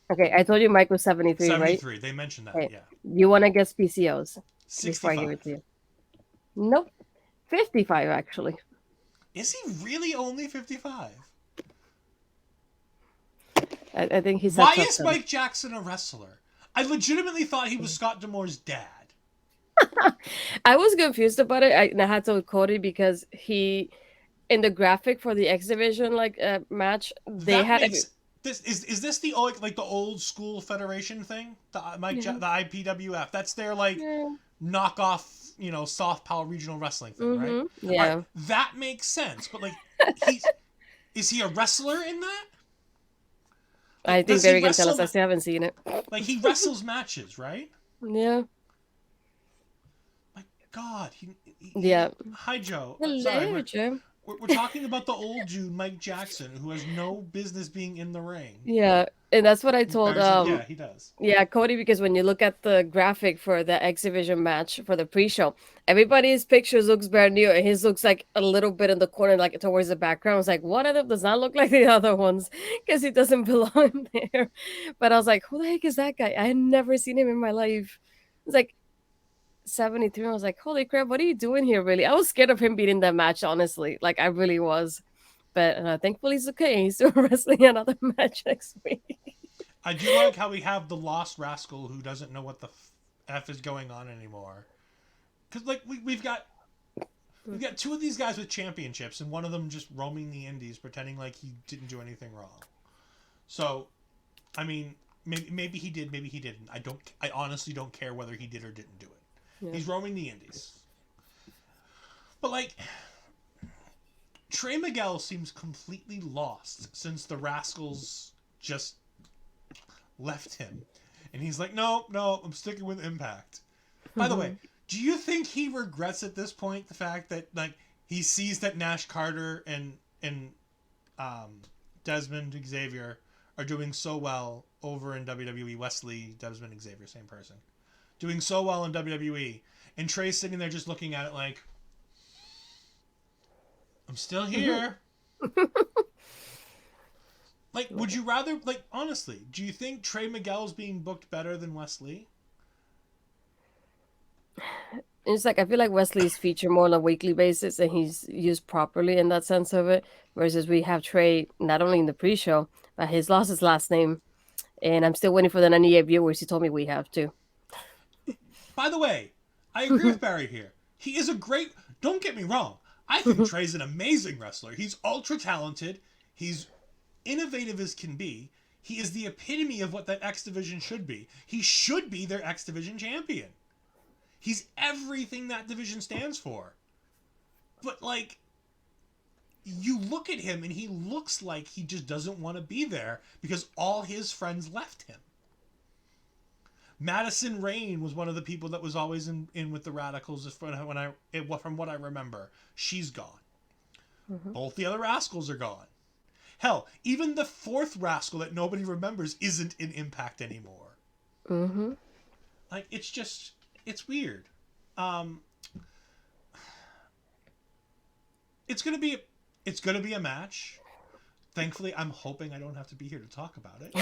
Okay, I told you Mike was 73, right? 73. They mentioned that. Okay. Yeah. You want to guess PCOs before I give 65. it to you? Nope. 55, actually. Is he really only 55? I think he's Why at top is 10. Mike Jackson a wrestler? I legitimately thought he was Scott D'Amore's dad. I was confused about it. I had told Cody because he, in the graphic for the X Division match, they That had. makes this is this the like the old school federation thing? The Yeah. the IPWF. That's their like Yeah. knockoff, South Powell regional wrestling thing, right? All right, Yeah. that makes sense. But like, he is he a wrestler in that? I Like, think does he Barry can tell wrestle? us. I still haven't seen it. Like he wrestles matches, right? Yeah. My God, Yeah. Hi Joe. Sorry, Hello, Joe. we're talking about the old dude Mike Jackson who has no business being in the ring. Yeah. And that's what I told Barry's like, yeah, he does. yeah, Cody, because when you look at the graphic for the exhibition match for the pre-show, everybody's pictures looks brand new, and his looks like a little bit in the corner, like towards the background. It's like one of them does not look like the other ones because he doesn't belong there. But I was like, who the heck is that guy? I had never seen him in my life. It's like 73. I was like, holy crap, what are you doing here? Really, I was scared of him beating that match. Honestly, like I really was. But thankfully, he's okay. He's still wrestling another match next week. I do like how we have the lost rascal who doesn't know what the f is going on anymore. Because like we've got two of these guys with championships, and one of them just roaming the indies, pretending like he didn't do anything wrong. So, I mean, maybe he did, maybe he didn't. I honestly don't care whether he did or didn't do it. Yeah. He's roaming the indies. But like, Trey Miguel seems completely lost since the Rascals just left him, and he's like, no, I'm sticking with Impact. By the way, do you think he regrets at this point the fact that like he sees that Nash Carter and Desmond Xavier are doing so well over in WWE? Wesley, Desmond Xavier, same person, doing so well in WWE, and Trey's sitting there just looking at it like, I'm still here. Like, would you rather, like, honestly, do you think Trey Miguel's being booked better than Wesley? It's like I feel like Wesley's featured more on a weekly basis and he's used properly in that sense of it. Versus we have Trey not only in the pre-show, but he's lost his last name, and I'm still waiting for the 98 viewers. He told me we have to. By the way, I agree with Barry here. He is a great. Don't get me wrong. I think Trey's an amazing wrestler. He's ultra talented. He's innovative as can be. He is the epitome of what that X Division should be. He should be their X Division champion. He's everything that division stands for. But, like, you look at him and he looks like he just doesn't want to be there because all his friends left him. Madison Rayne was one of the people that was always in with the Radicals from what I remember. She's gone. Mm-hmm. Both the other Rascals are gone. Hell, even the fourth Rascal that nobody remembers isn't in Impact anymore. Mm-hmm. Like, it's weird. It's gonna be a match. Thankfully, I'm hoping I don't have to be here to talk about it.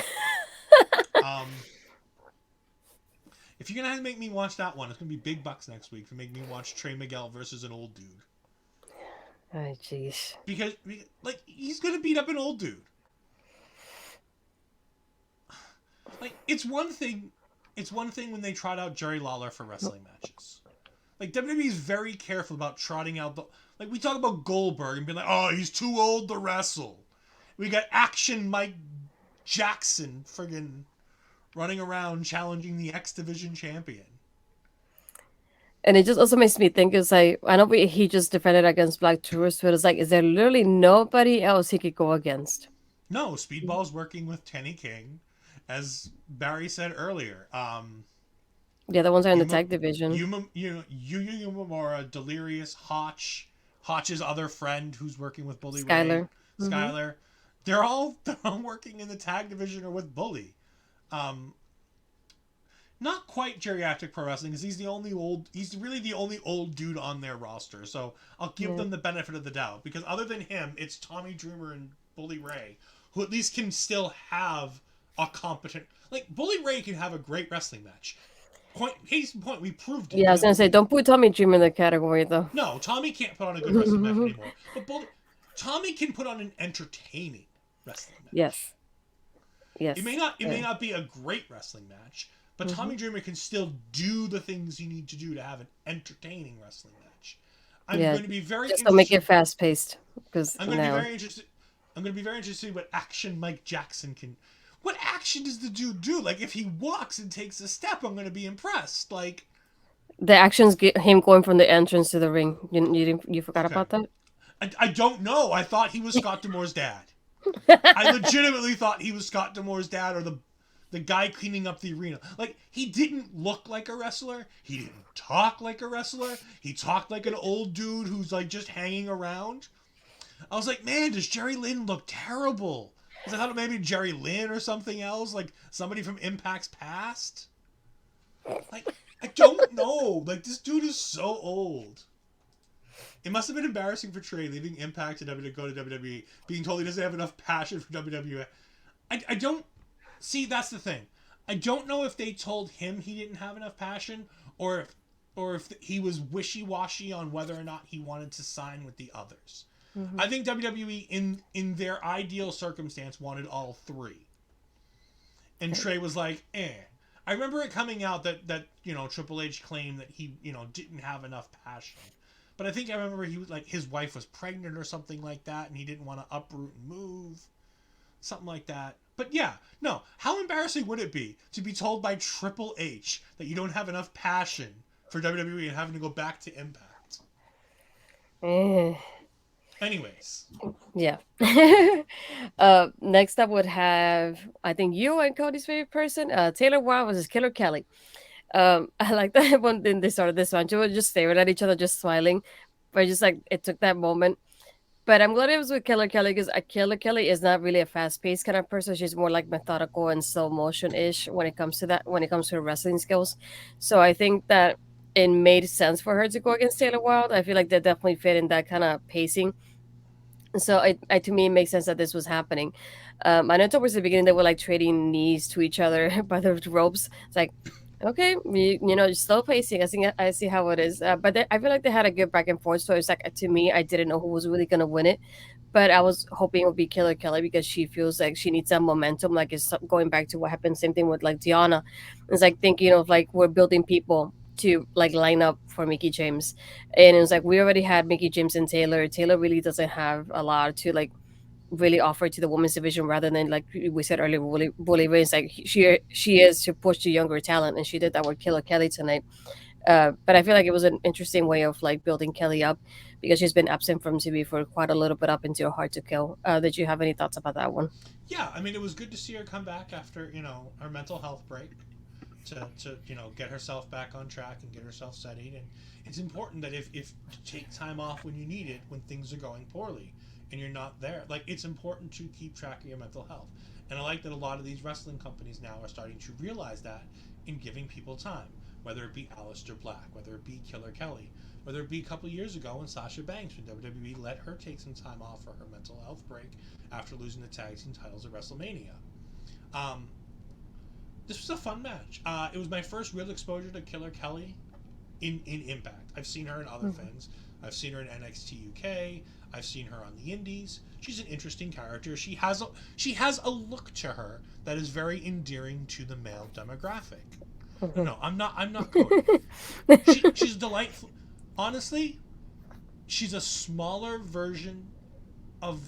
If you're gonna make me watch that one, it's gonna be big bucks next week to make me watch Trey Miguel versus an old dude. Oh, jeez. Because, like, he's gonna beat up an old dude. Like, it's one thing when they trot out Jerry Lawler for wrestling matches. Like, WWE is very careful about trotting out like, we talk about Goldberg and being like, oh, he's too old to wrestle. We got Action Mike Jackson friggin' running around challenging the X Division champion. And it just also makes me think, it's like, I know he just defended against Black Tourist, but it's like, is there literally nobody else he could go against? No, Speedball's working with Kenny King, as Barry said earlier. The other ones are in the tag division. Yuya Uemura, Delirious, Hotch's other friend who's working with Bully Ray, Skyler. They're all working in the tag division or with Bully. Not quite geriatric pro wrestling because he's really the only old dude on their roster. So I'll give them the benefit of the doubt because other than him, it's Tommy Dreamer and Bully Ray who at least can still have a competent. Like, Bully Ray can have a great wrestling match. Case in point, we proved it. Yeah, I was gonna say, don't put Tommy Dreamer in the category though. No, Tommy can't put on a good wrestling match anymore. But Tommy can put on an entertaining wrestling match. Yes. It may not be a great wrestling match, but Tommy Dreamer can still do the things you need to do to have an entertaining wrestling match. I'm going to be very interested. Just make it fast paced because I'm going to be very interested. I'm going to be very interested in what action Mike Jackson can. What action does the dude do? Like, if he walks and takes a step, I'm going to be impressed. Like, the actions get him going from the entrance to the ring. You forgot about that? I don't know. I thought he was Scott D'Amore's dad. I legitimately thought he was Scott D'Amore's dad or the guy cleaning up the arena. Like, he didn't look like a wrestler. He didn't talk like a wrestler. He talked like an old dude who's, like, just hanging around. I was like, man, does Jerry Lynn look terrible? Because I thought maybe Jerry Lynn or something else, like somebody from Impact's past. Like, I don't know. Like, this dude is so old. It must have been embarrassing for Trey leaving Impact to go to WWE, being told he doesn't have enough passion for WWE. I don't... See, that's the thing. I don't know if they told him he didn't have enough passion, or if he was wishy-washy on whether or not he wanted to sign with the others. I think WWE, in their ideal circumstance, wanted all three. And Trey was like, eh. I remember it coming out that Triple H claimed that he, didn't have enough passion. But I think I remember he was like, his wife was pregnant or something like that, and he didn't want to uproot and move. Something like that. But yeah, no. How embarrassing would it be to be told by Triple H that you don't have enough passion for WWE and having to go back to Impact? Anyways. Yeah. Next up would have, I think, you and Cody's favorite person, Taylor Wilde versus Killer Kelly. I like that when they started this match. They were just staring at each other, just smiling. But just like, it took that moment. But I'm glad it was with Killer Kelly because Killer Kelly is not really a fast-paced kind of person. She's more like methodical and slow motion-ish when it comes to that, when it comes to her wrestling skills. So I think that it made sense for her to go against Taylor Wilde. I feel like they definitely fit in that kind of pacing. So to me, it makes sense that this was happening. I know towards the beginning they were like trading knees to each other by the ropes. It's like, okay, slow pacing. I see how it is. But I feel like they had a good back and forth. So it's like to me, I didn't know who was really gonna win it, but I was hoping it would be Killer Kelly because she feels like she needs that momentum. Like it's going back to what happened. Same thing with like Deonna. It's like thinking of like we're building people to like line up for Mickie James, and it was like we already had Mickie James and Taylor. Taylor really doesn't have a lot to like really offer to the women's division rather than like we said earlier, Bully Ray. It's like she is to push the younger talent, and she did that with Killer Kelly tonight. But I feel like it was an interesting way of like building Kelly up because she's been absent from TV for quite a little bit up into Hard to Kill. Did you have any thoughts about that one? Yeah, I mean, it was good to see her come back after her mental health break to get herself back on track and get herself steadied. And it's important that if you take time off when you need it, when things are going poorly and you're not there, like it's important to keep track of your mental health. And I like that a lot of these wrestling companies now are starting to realize that in giving people time, whether it be Aleister Black, whether it be Killer Kelly, whether it be a couple of years ago when Sasha Banks, when WWE let her take some time off for her mental health break after losing the tag team titles at WrestleMania. Um, this was a fun match. It was my first real exposure to Killer Kelly in Impact. I've seen her in other Mhm. things. I've seen her in NXT UK. I've seen her on the Indies. She's an interesting character. She has a look to her that is very endearing to the male demographic. No, Mhm. no, I'm not Cody. She's delightful. Honestly, she's a smaller version of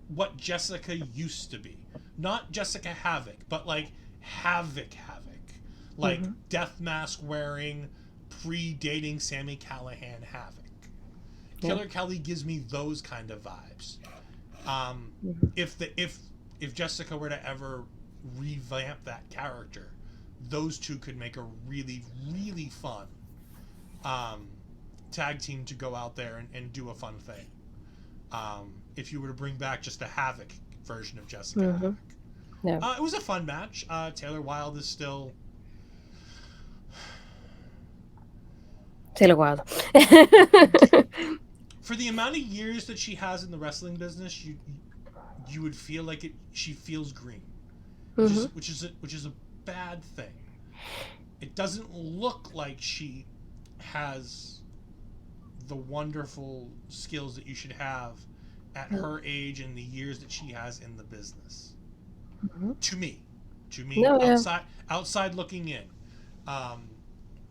what Jessica used to be. Not Jessica Havoc, but like Havoc. Like Mhm. death mask wearing, pre-dating Sammy Callahan Havoc. Yeah. Killer Kelly gives me those kind of vibes. Um, Mhm. if Jessica were to ever revamp that character, those two could make a really fun um, tag team to go out there and do a fun thing. If you were to bring back just a Havoc version of Jessica Mhm. Havoc. Yeah. It was a fun match. Taylor Wilde is still Taylor Wilde. for the amount of years that she has in the wrestling business. You would feel like it. She feels green, which is Mhm. which is a bad thing. It doesn't look like she has the wonderful skills that you should have at her age and the years that she has in the business. Mhm. To me, to me, No, yeah. outside looking in, um,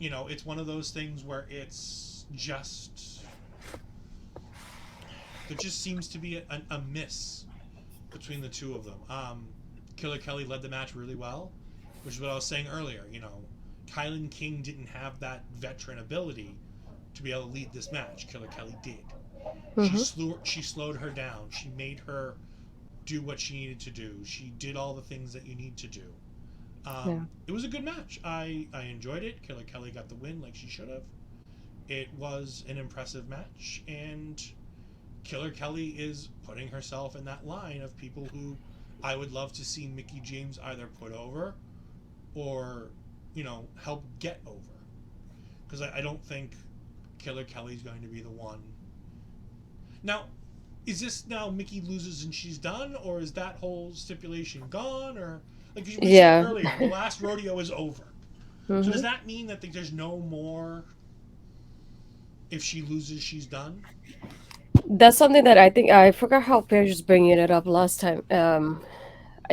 it's one of those things where it's just there just seems to be a miss between the two of them. Killer Kelly led the match really well, which is what I was saying earlier. Kylan King didn't have that veteran ability to be able to lead this match. Killer Kelly did. Mhm. She slowed her down. She made her do what she needed to do. She did all the things that you need to do. Yeah. It was a good match. I enjoyed it. Killer Kelly got the win like she should have. It was an impressive match, and Killer Kelly is putting herself in that line of people who I would love to see Mickie James either put over or, help get over. Because I don't think Killer Kelly's going to be the one. Now, is this now Mickie loses and she's done, or is that whole stipulation gone? Or, like we said Yeah. earlier, the last rodeo is over. So does Mhm. that mean that there's no more? If she loses, she's done. That's something that I think I forgot how Pierce was bringing it up last time.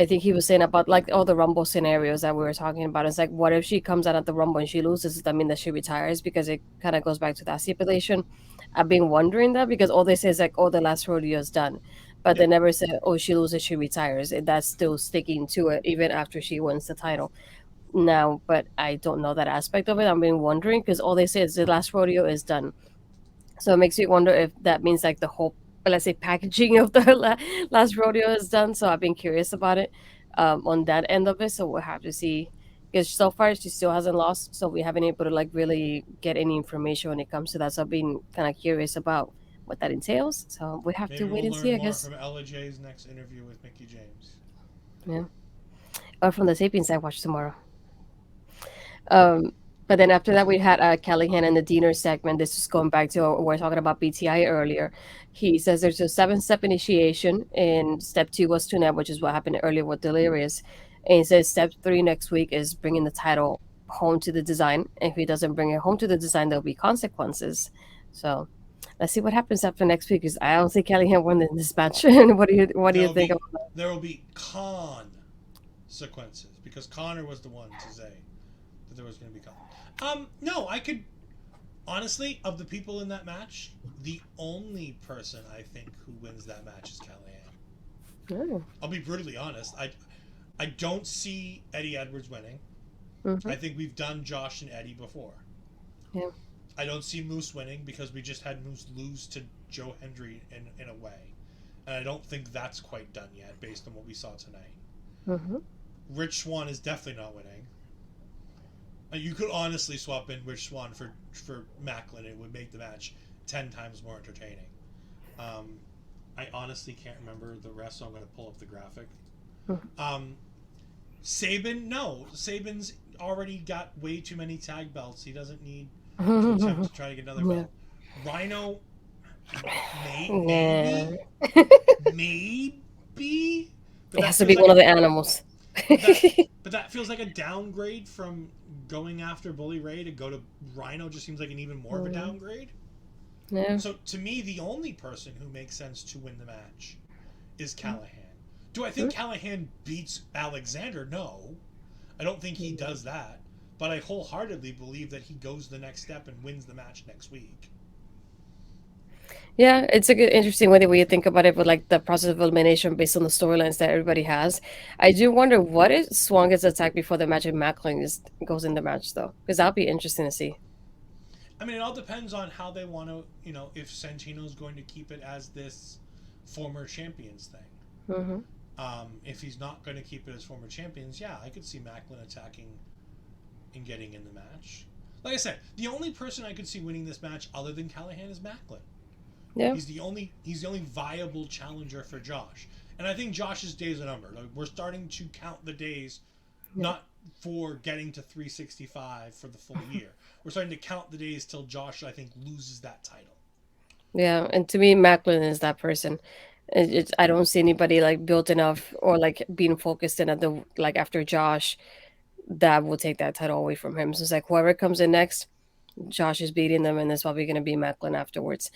I think he was saying about like all the Rumble scenarios that we were talking about. It's like, what if she comes out at the Rumble and she loses? Does that mean that she retires? Because it kind of goes back to that stipulation. I've been wondering that because all they say is like, oh, the last rodeo is done. But Yeah. they never say, oh, she loses, she retires. And that's still sticking to it even after she wins the title. Now, but I don't know that aspect of it. I've been wondering because all they say is the last rodeo is done. So it makes me wonder if that means like the whole, let's say, packaging of the last rodeo is done. So I've been curious about it on that end of it. So we'll have to see. Because so far she still hasn't lost, so we haven't able to like really get any information when it comes to that. So I've been kind of curious about what that entails. So we have to Maybe wait we'll and see, learn I more guess. from Ella J's next interview with Mickie James. Yeah. Or from the Sapiens I watch tomorrow. Um, But then after that, we had Callahan in the dinner segment. This is going back to what we were talking about BTI earlier. He says there's a 7 step initiation, and step 2 was tune up, which is what happened earlier with Delirious. And he says step 3 next week is bringing the title home to the design. If he doesn't bring it home to the design, there'll be consequences. So let's see what happens after next week. Because I don't see Callahan winning this match. What do you think about that? There will be consequences because Connor was the one to say that there was going to be no, I could honestly, of the people in that match, the only person I think who wins that match is Callahan. Oh. I'll be brutally honest. I don't see Eddie Edwards winning. Mm-hmm. I think we've done Josh and Eddie before. Yeah. I don't see Moose winning because we just had Moose lose to Joe Hendry in a way. And I don't think that's quite done yet based on what we saw tonight. Mm-hmm. Rich Swann is definitely not winning. You could honestly swap in Rich Swann for Macklin. It would make the match 10 times more entertaining. I honestly can't remember the rest, so I'm going to pull up the graphic. Sabin, no. Sabin's already got way too many tag belts. He doesn't need to attempt to try to get another belt. Rhino, maybe. It has to be one of the animals. But that feels like a downgrade from going after Bully Ray to go to Rhino. Just seems like an even more of a downgrade. Yeah. So to me, the only person who makes sense to win the match is Callahan. Do I think Callahan beats Alexander? No. I don't think he does that. But I wholeheartedly believe that he goes the next step and wins the match next week. Yeah, it's a good, interesting way the way you think about it with like the process of elimination based on the storylines that everybody has. I do wonder what if Swan gets attacked before the match and Macklin just goes in the match though, because that'll be interesting to see. I mean, it all depends on how they want to, if Santino's going to keep it as this former champions thing. Mm-hmm. If he's not going to keep it as former champions, yeah, I could see Macklin attacking and getting in the match. Like I said, the only person I could see winning this match other than Callahan is Macklin. Yeah. He's the only viable challenger for Josh. And I think Josh's days are numbered. Like, we're starting to count the days not for getting to 365 for the full year. We're starting to count the days till Josh, I think, loses that title. Yeah, and to me, Macklin is that person. I don't see anybody like built enough or like being focused in at the like after Josh that will take that title away from him. So it's like whoever comes in next, Josh is beating them, and it's probably going to be Macklin afterwards.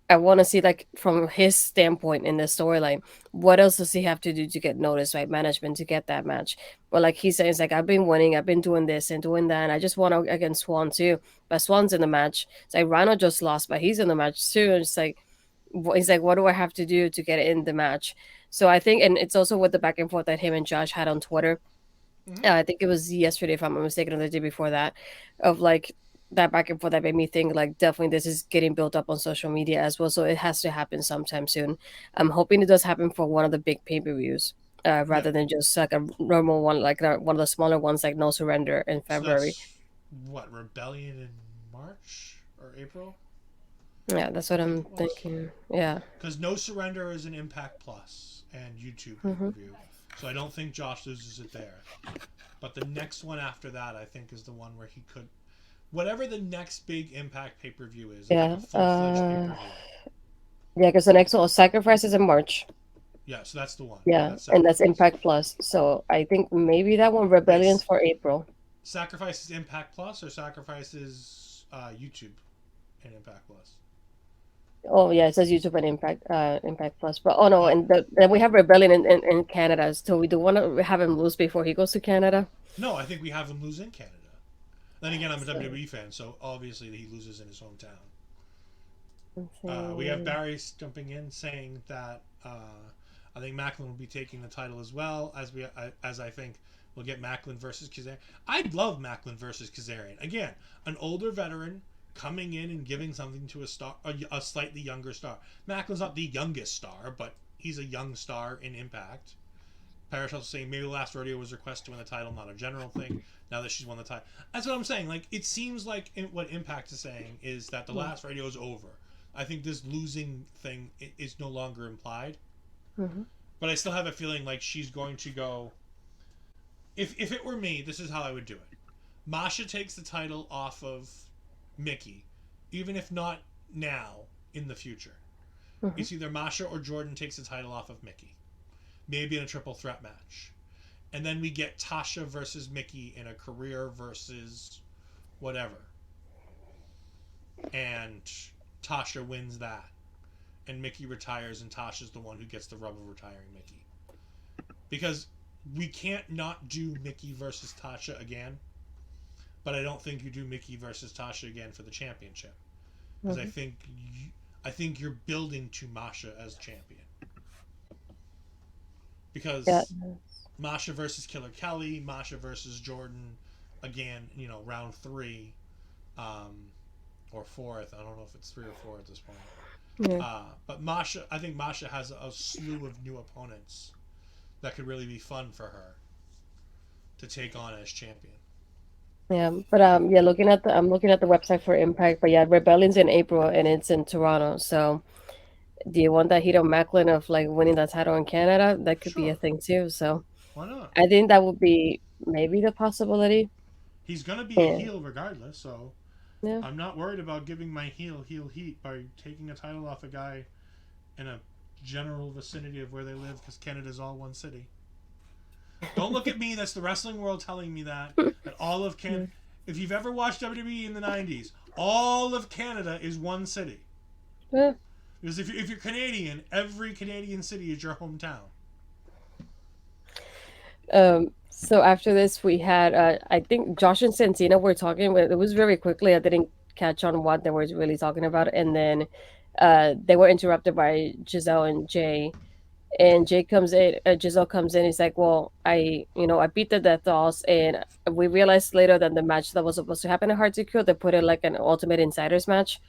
I want to see like from his standpoint in the storyline, what else does he have to do to get noticed, right? Management to get that match. But like he says, like I've been winning, I've been doing this and doing that, and I just won against Swan too. But Swan's in the match. It's like Rhino just lost, but he's in the match too. And it's like he's like, what do I have to do to get in the match? So I think, and it's also with the back and forth that him and Josh had on Twitter. I think it was yesterday, if I'm not mistaken, or the day before that, of like that back and forth that made me think like definitely this is getting built up on social media as well. So it has to happen sometime soon. I'm hoping it does happen for one of the big pay-per-views. Rather than just like a normal one, like one of the smaller ones, like No Surrender in So February. that's, what, Rebellion in March or April? Yeah, that's what I'm thinking. Yeah. Because No Surrender is an Impact Plus and YouTube Mm-hmm. pay-per-view. So I don't think Josh loses it there. But the next one after that, I think, is the one where he could... Whatever the next big Impact pay-per-view is, like Yeah. a full-fledged pay-per-view. Yeah, because the next one, Sacrifice is in March. Yeah, so that's the one. Yeah, and that's Impact Plus. So I think maybe that one, Rebellion's for April. Sacrifice is Impact Plus or Sacrifice is YouTube and Impact Plus? Oh yeah, it says YouTube and Impact Plus. But oh no, and then we have Rebellion in Canada. So we do want to have him lose before he goes to Canada. No, I think we have him lose in Canada. Then again, I'm a WWE fan, so obviously he loses in his hometown. We have Barry jumping in saying that I think Macklin will be taking the title as well, as I think we'll get Macklin versus Kazarian. I'd love Macklin versus Kazarian. Again, an older veteran coming in and giving something to a slightly younger star. Macklin's not the youngest star, but he's a young star in Impact. Parrish also saying maybe the last rodeo was request to win the title, not a general thing. Now that she's won the title, that's what I'm saying. Like, it seems like what Impact is saying is that the last rodeo is over. I think this losing thing is no longer implied. Mm-hmm. But I still have a feeling like she's going to go. If it were me, this is how I would do it. Masha takes the title off of Mickie, even if not now, in the future. Mhm. It's either Masha or Jordynne takes the title off of Mickie. Maybe in a triple threat match. And then we get Tasha versus Mickie in a career versus whatever. And Tasha wins that. And Mickie retires, and Tasha's the one who gets the rub of retiring Mickie. Because we can't not do Mickie versus Tasha again, but I don't think you do Mickie versus Tasha again for the championship. Because Mhm. I think you're building to Masha as champion. Yeah. Because Masha versus Killer Kelly, Masha versus Jordynne, again, round three, um, or fourth. I don't know if it's three or four at this point. Yeah. But Masha, I think Masha has a slew of new opponents that could really be fun for her to take on as champion. Yeah, but yeah, I'm looking at the website for Impact, but yeah, Rebellion's in April and it's in Toronto. So, do you want that Hito Macklin of like winning that title in Canada? That could be a Sure, thing too. So, why not? I think that would be maybe the possibility. He's gonna be a Yeah, heel regardless, so yeah. I'm not worried about giving my heel heat by taking a title off a guy in a general vicinity of where they live, because Canada's all one city. Don't look at me. That's the wrestling world telling me that all of Yeah. Can. If you've ever watched WWE in the '90s, all of Canada is one city. Yeah. Because if you're Canadian, every Canadian city is your hometown. So after this, we had I think Josh and Santina were talking, but it was very quickly. I didn't catch on what they were really talking about, and then they were interrupted by Giselle and Jay. And Jay comes in, Giselle comes in. He's like, "Well, I beat the Death Dolls, and we realized later that the match that was supposed to happen at Hard to Kill, they put it like an Ultimate Insiders match."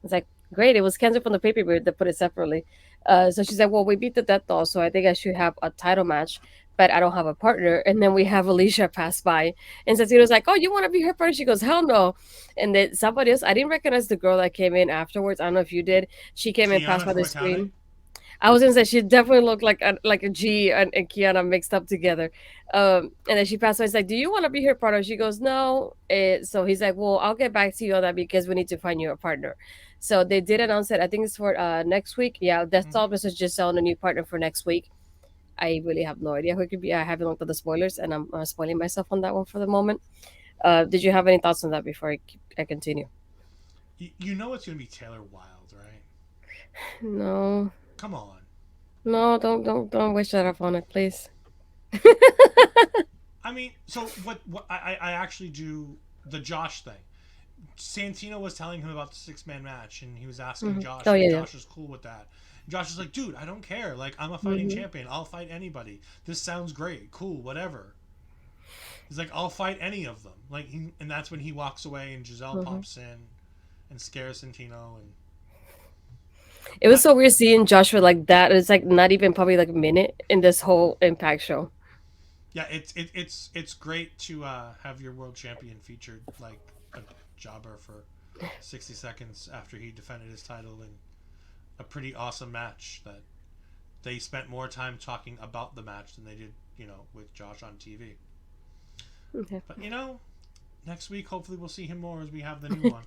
It's like, great. It was canceled from the pay per view. They put it separately. So she said, "Well, we beat the Death Doll, so I think I should have a title match, but I don't have a partner." And then we have Alicia pass by, and Santino's like, "Oh, you want to be her partner?" She goes, "Hell no!" And then somebody else, I didn't recognize the girl that came in afterwards. I don't know if you did. She came and passed Kiana by from the accounting. screen. I was gonna say she definitely looked like a G and Kiana mixed up together. And then she passed by. He's like, "Do you want to be her partner?" She goes, "No." So he's like, "Well, I'll get back to you on that because we need to find you a partner." So they did announce it. I think it's for next week. Yeah, that's Mm-hmm. all. This is just selling a new partner for next week. I really have no idea who it could be. I haven't looked at the spoilers, and I'm spoiling myself on that one for the moment. Did you have any thoughts on that before I continue? You know it's gonna be Taylor Wilde, right? No, Come on. no, don't wish that up on it, please. I mean, so what I actually do the Josh thing. Santino was telling him about the 6-man match, and he was asking Hmm. Josh Oh if yeah, yeah. Josh was cool with that. And Josh was like, "Dude, I don't care. Like, I'm a fighting Hmm. champion. I'll fight anybody. This sounds great. Cool, whatever." He's like, "I'll fight any of them." And that's when he walks away, and Giselle Hmm. pops in and scares Santino, and It was that. so weird seeing Joshua like that. It's like not even probably like a minute in this whole Impact show. Yeah, it's great to have your world champion featured like a jobber for 60 seconds after he defended his title in a pretty awesome match that they spent more time talking about the match than they did, with Josh on TV. Okay. But next week hopefully we'll see him more as we have the new one.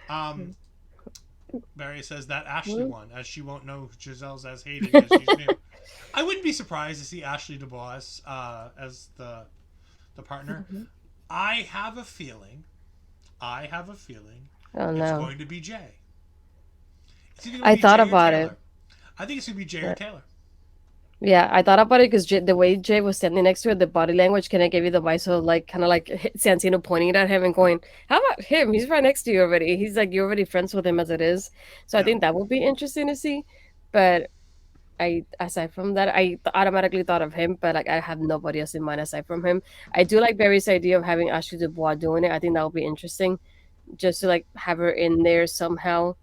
Um, Barry says that Ashley Mhm. won, as she won't know Giselle's as hated as she's new. I wouldn't be surprised to see Ashley DuBois as the partner. I have a feeling. I have a feeling Oh it's no. going to be Jay. It's either going I to be thought Jay or about it. Taylor. I think it's going to be Jay or But Taylor. yeah, I thought about it because the way Jay was standing next to her, the body language kind of gave you the vibe of like kind of like Santino pointing at him and going, "How about him? He's right next to you already. He's like you're already friends with him as it is." So I Yeah. think that would be interesting to see. But I aside from that, automatically thought of him, but like I have nobody else in mind aside from him. I do like Barry's idea of having Ashley Dubois doing it. I think that would be interesting, just to like have her in there somehow,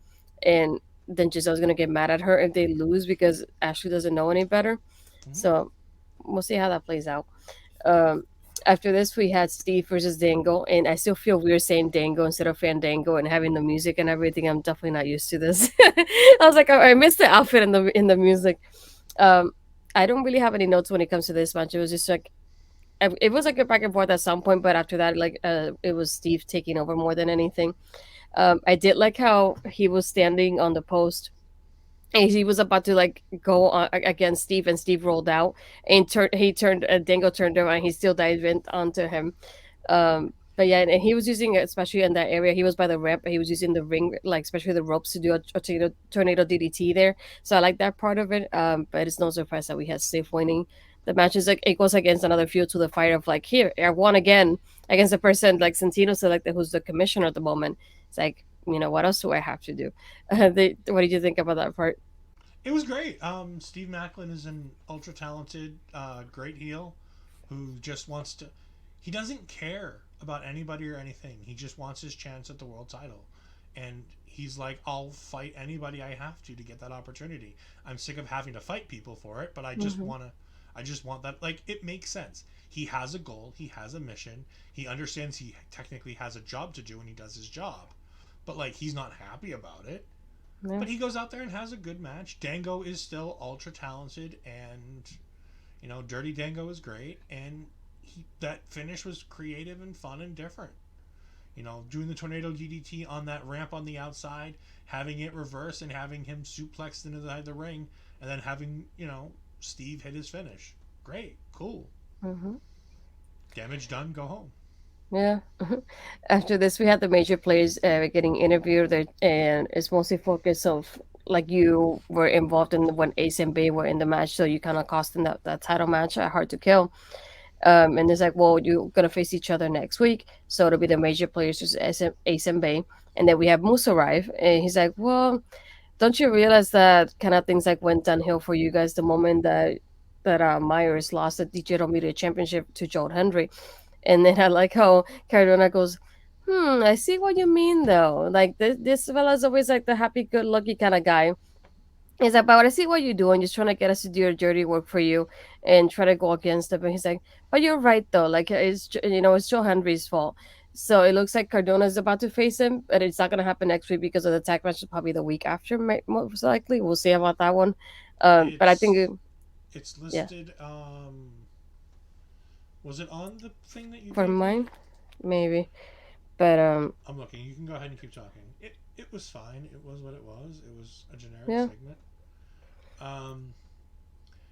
and then Giselle's gonna get mad at her if they lose because Ashley doesn't know any better. Mm-hmm. So we'll see how that plays out. Um, After this, we had Steve versus Dango, and I still feel weird saying Dango instead of Fandango and having the music and everything. I'm definitely not used to this. I was like, I missed the outfit and the music. Um, I don't really have any notes when it comes to this match. It was just like it was like a back and forth at some point, but after that, like it was Steve taking over more than anything. I did like how he was standing on the post and he was about to like go on against Steve, and Steve rolled out and turned Dango turned around and he still dived in onto him. But yeah, and he was using, especially in that area, he was by the ramp, he was using the ring, like especially the ropes to do a tornado DDT there. So I like that part of it. But it's no surprise that we had Steve winning the match. Is like it goes against another fuel to the fire of like, here I won again against a person like Santino selected, who's the commissioner at the moment. It's like, what else do I have to do? What did you think about that part? It was great. Steve Macklin is an ultra talented, great heel who just wants to. He doesn't care about anybody or anything. He just wants his chance at the world title, and he's like, "I'll fight anybody I have to get that opportunity. I'm sick of having to fight people for it, but I just Hmm. want to. I just want that. Like, it makes sense. He has a goal. He has a mission. He understands he technically has a job to do, and he does his job, but like he's not happy about it. Yeah. But he goes out there and has a good match. Dango is still ultra talented, and Dirty Dango is great, and that finish was creative and fun and different. Doing the tornado DDT on that ramp on the outside, having it reverse and having him suplexed into the ring, and then having Steve hit his finish. Great, cool. Hmm. Damage done. Go home. Yeah. After this, we had the major players getting interviewed, and it's mostly focused of like you were involved in when Ace and Bay were in the match, so you kind of cost in that title match at Hard to Kill. And it's like, well, you're gonna face each other next week, so it'll be the major players, just Ace and Bay, and then we have Moose arrive, and he's like, well, don't you realize that kind of things like went downhill for you guys the moment that Myers lost the Digital Media Championship to Joe Hendry? And then I like how Cardona goes, I see what you mean though. Like this fella's always like the happy go lucky kind of guy. He's like, but I see what you're doing, just trying to get us to do your dirty work for you and try to go against it. But he's like, but you're right though. Like it's Joe Henry's fault. So it looks like Cardona is about to face him, but it's not gonna happen next week because of the tag match. Probably the week after, most likely. We'll see about that one. But I think, It's it's yeah, listed. Was it on the thing that you for gave me? mine, maybe. But I'm looking. You can go ahead and keep talking. It was fine. It was what it was. It was a generic yeah. segment. Um,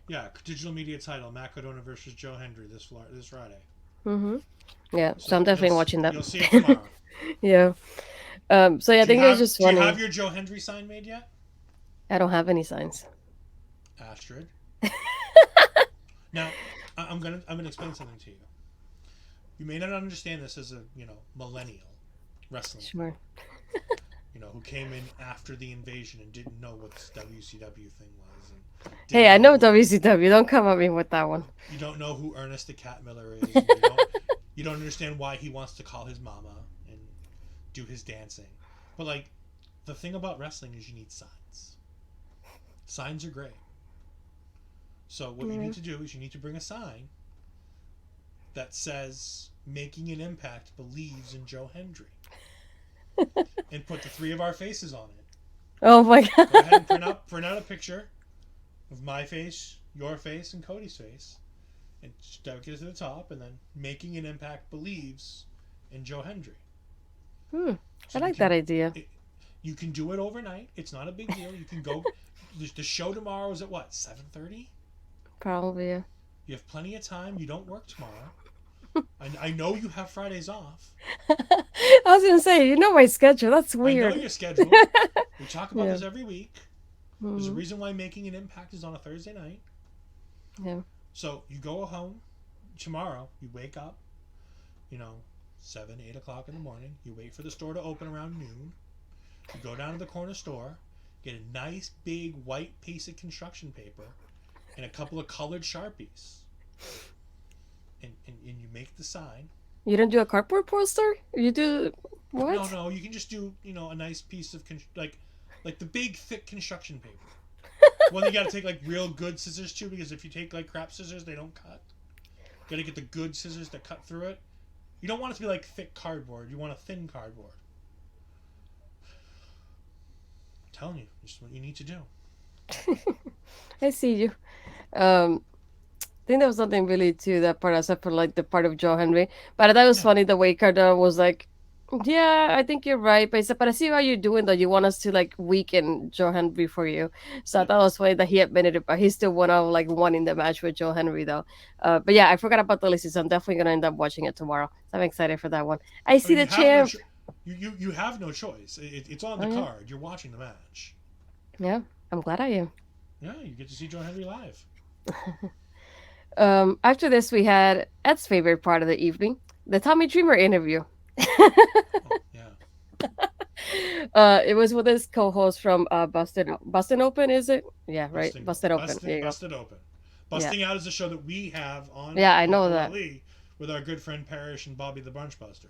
yeah, digital media title: Matt Cardona versus Joe Hendry this Friday. Mm-hmm. Yeah, so So I'm definitely watching that. you'll see it tomorrow. Yeah. So yeah, I think it was just Do you have funny. your Joe Hendry sign made yet, I don't have any signs. Astrid? Now, I'm gonna explain something to you. You may not understand this as a millennial wrestling fan. Sure. Who came in after the invasion and didn't know what this WCW thing was and Hey, didn't I know know who WCW. Don't come at me with that one. you don't know who Ernest the Cat Miller is, and you don't understand why he wants to call his mama and do his dancing. But like the thing about wrestling is you need signs. Signs are great. So what you Yeah. need to do is you need to bring a sign that says "Making an Impact believes in Joe Hendry" and put the three of our faces on it. Oh my Go ahead and god. print out a picture of my face, your face, and Cody's face, and stuck it to the top, and then "Making an Impact believes in Joe Hendry." Hmm. I So like that idea. you can do it overnight. It's not a big deal. You can go. The show tomorrow is at what, 7:30? Probably. Yeah. You have plenty of time. You don't work tomorrow. I know you have Fridays off. I was gonna say, my schedule. That's I know weird. your schedule. We talk about Yeah. this every week. There's a Hmm. reason why Making an Impact is on a Thursday night. Yeah. So you go home tomorrow. You wake up, you know, 7, 8 o'clock in the morning. You wait for the store to open around noon. You go down to the corner store, get a nice big white piece of construction paper and a couple of colored Sharpies. And you make the sign. You don't do a cardboard poster? You do No, what? no, you can just do, a nice piece of, like the big, thick construction paper. One you gotta take, like, real good scissors, too, because if you take, like, crap scissors, they don't cut. You gotta get the good scissors that cut through it. You don't want it to be, like, thick cardboard. You want a thin cardboard. I'm telling you, this is what you need to do. I see you. Um. think there was nothing really to that part except for like the part of Joe Henry. But I thought it was Yeah. funny the way Cardona was like, "Yeah, I think you're right." But he said, "But I see how you're doing though. You want us to like weaken Joe Henry for you." So I Yeah. thought it was funny that he admitted it, but he still went out like winning the match with Joe Henry though. But yeah, I forgot about the list. So I'm definitely gonna end up watching it tomorrow. So I'm excited for that one. I I see mean, the you have no champ. cho- you have no choice. It's on Oh the yeah, card. You're watching the match. yeah. I'm glad I am. Yeah, you get to see John Henry live. After this, we had Ed's favorite part of the evening, the Tommy Dreamer interview. Oh yeah, It was with his co-host from Bustin' Open, is it? Yeah, right. Busted Open. There you go. Busted Open. Yeah, Busting Out is a show that we have on yeah, I know that. OLE with our good friend Parrish and Bobby the Brunch Buster.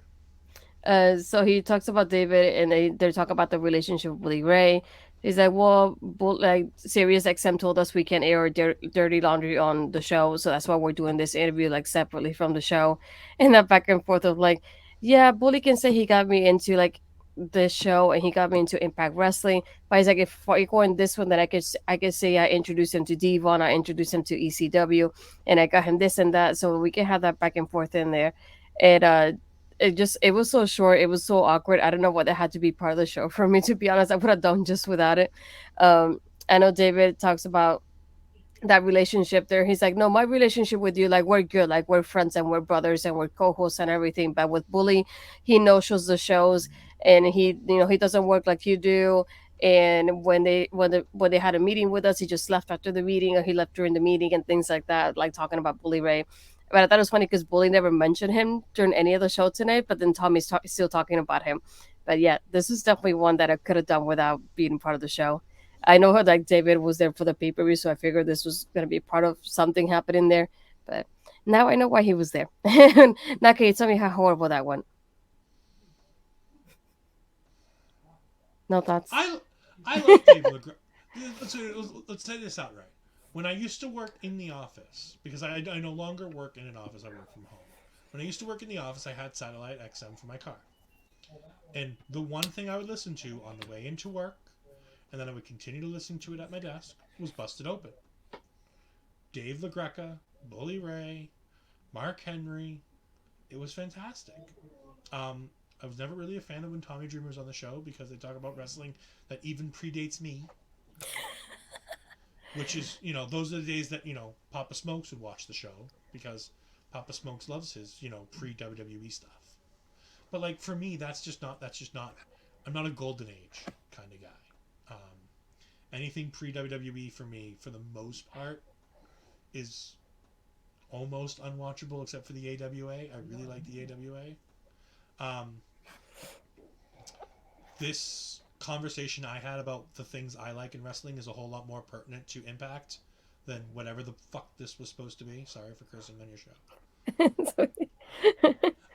So he talks about David, and they talk about the relationship with Willie Ray. He's like, well, like Sirius XM told us we can't air our dirty laundry on the show, so that's why we're doing this interview like separately from the show, and that back and forth of like, yeah, Bully can say he got me into like the show and he got me into Impact Wrestling, but he's like, if I go in this one, then I could say I introduced him to Devon, I introduced him to ECW, and I got him this and that, so we can have that back and forth in there, and it was so short, it was so awkward. I don't know what that had to be part of the show for me, to be honest. I would have done just without it. I know David talks about that relationship there. He's like, no, my relationship with you, like we're good, like we're friends and we're brothers and we're co-hosts and everything, but with Bully, he no shows the shows, and he doesn't work like you do. And when they had a meeting with us, he just left after the meeting, or he left during the meeting and things like that, like talking about Bully Ray. But I thought it was funny because Bully never mentioned him during any of the show tonight, but then Tommy's still talking about him. But yeah, this is definitely one that I could have done without being part of the show. I know how like David was there for the pay per view, so I figured this was gonna be part of something happening there. But now I know why he was there. Now, can you tell me how horrible that went? No thoughts. I I like Dave LaGreca. Let's say this outright. When I used to work in the office, because I no longer work in an office, I work from home. When I used to work in the office, I had satellite XM for my car. And the one thing I would listen to on the way into work, and then I would continue to listen to it at my desk, was Busted Open. Dave LaGreca, Bully Ray, Mark Henry. It was fantastic. I was never really a fan of when Tommy Dreamer was on the show because they talk about wrestling that even predates me. Which is, those are the days that, Papa Smokes would watch the show because Papa Smokes loves his, pre WWE stuff. But like for me, that's just not, I'm not a golden age kind of guy. Anything pre WWE for me, for the most part, is almost unwatchable except for the AWA. I really like the AWA. This conversation I had about the things I like in wrestling is a whole lot more pertinent to Impact than whatever the fuck this was supposed to be. Sorry for cursing on your show.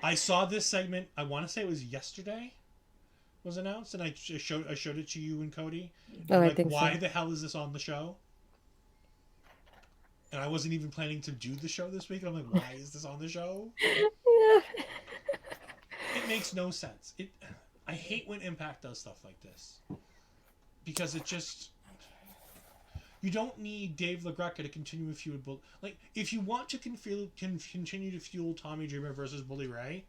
I saw this segment, I want to say it was yesterday, was announced, and I showed it to you and Cody. And Oh, I'm I like, think so. why the hell is this on the show? And I wasn't even planning to do the show this week. And I'm like, why is this on the show? Yeah. It makes no sense. I hate when Impact does stuff like this because it just, you don't need Dave LaGreca to continue to fuel like if you want to continue to fuel Tommy Dreamer versus Bully Ray,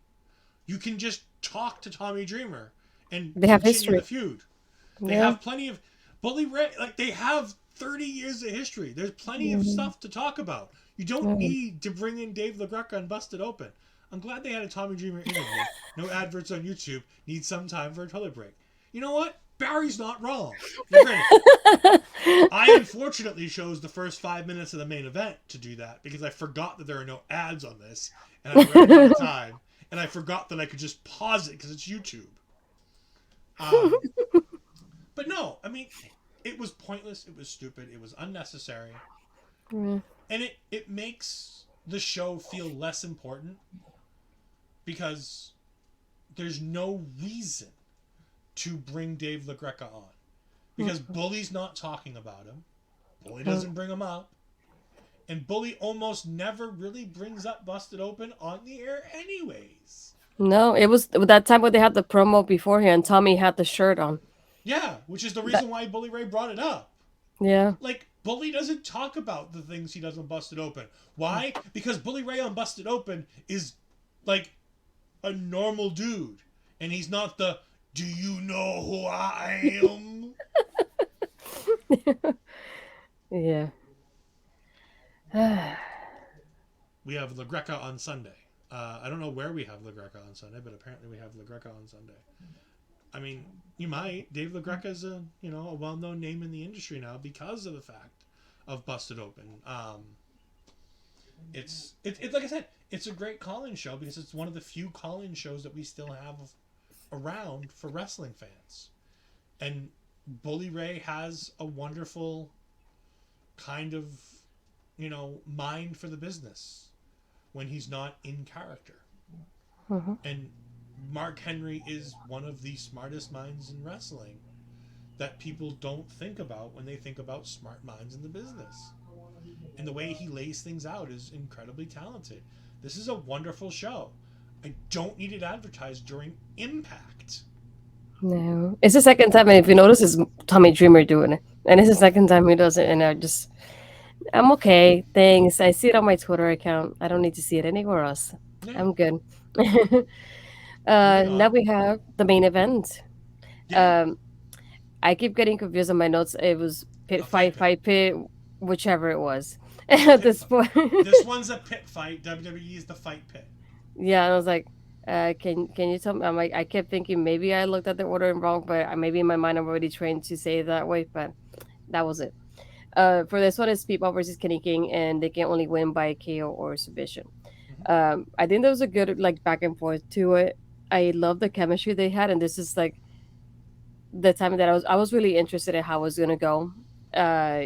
you can just talk to Tommy Dreamer and They have continue the history. feud. They Yeah. have plenty of Bully Ray, like they have 30 years of history. There's plenty of Mhm. stuff to talk about. You don't Mhm. need to bring in Dave LaGreca and Busted Open. I'm glad they had a Tommy Dreamer interview. No adverts on YouTube. Need some time for a toilet break. You know what? Barry's not wrong. Now, granted, I unfortunately chose the first 5 minutes of the main event to do that because I forgot that there are no ads on this and I'm running out of time. And I forgot that I could just pause it because it's YouTube. Um, but no, I mean, it was pointless. It was stupid. It was unnecessary. Mm. And it makes the show feel less important because there's no reason to bring Dave LaGreca on. Because Bully's not talking about him. Bully doesn't bring him up. And Bully almost never really brings up Busted Open on the air anyways. No, it was that time when they had the promo beforehand. Tommy had the shirt on. Yeah, which is the That reason why Bully Ray brought it up. yeah. Like, Bully doesn't talk about the things he does on Busted Open. Why? Because Bully Ray on Busted Open is like a normal dude. And he's not the, do you know who I am? Yeah. We have La Greca on Sunday. I don't know where we have La Greca on Sunday, but apparently we have La Greca on Sunday. I mean, you might. Dave LaGreca is a well-known name in the industry now because of the fact of Busted Open. It's like I said, it's a great call-in show because it's one of the few call-in shows that we still have around for wrestling fans. And Bully Ray has a wonderful kind of, mind for the business when he's not in character. Mm-hmm. And Mark Henry is one of the smartest minds in wrestling that people don't think about when they think about smart minds in the business. And the way he lays things out is incredibly talented. This is a wonderful show. I don't need it advertised during Impact. No, it's the second time, and if you notice, it's Tommy Dreamer doing it, and it's the second time he does it, and I'm okay. Thanks. I see it on my Twitter account. I don't need to see it anywhere else. Yeah. I'm good. Moving Now on. we have the main event. Yeah. Um, I keep getting confused on my notes. It was A pit fight fight, pit. fight pit, whichever it was It's a at pit this fight. point. This one's a pit fight. WWE is the fight pit. Yeah, and I was like, can you tell me? I'm like, I kept thinking maybe I looked at the order wrong, but maybe in my mind I'm already trained to say it that way. But that was it. For this one, it's Speedball versus Kenny King, and they can only win by KO or submission. Mm-hmm. I think there was a good like back and forth to it. I love the chemistry they had, and this is like the time that I was really interested in how it was gonna go. Uh,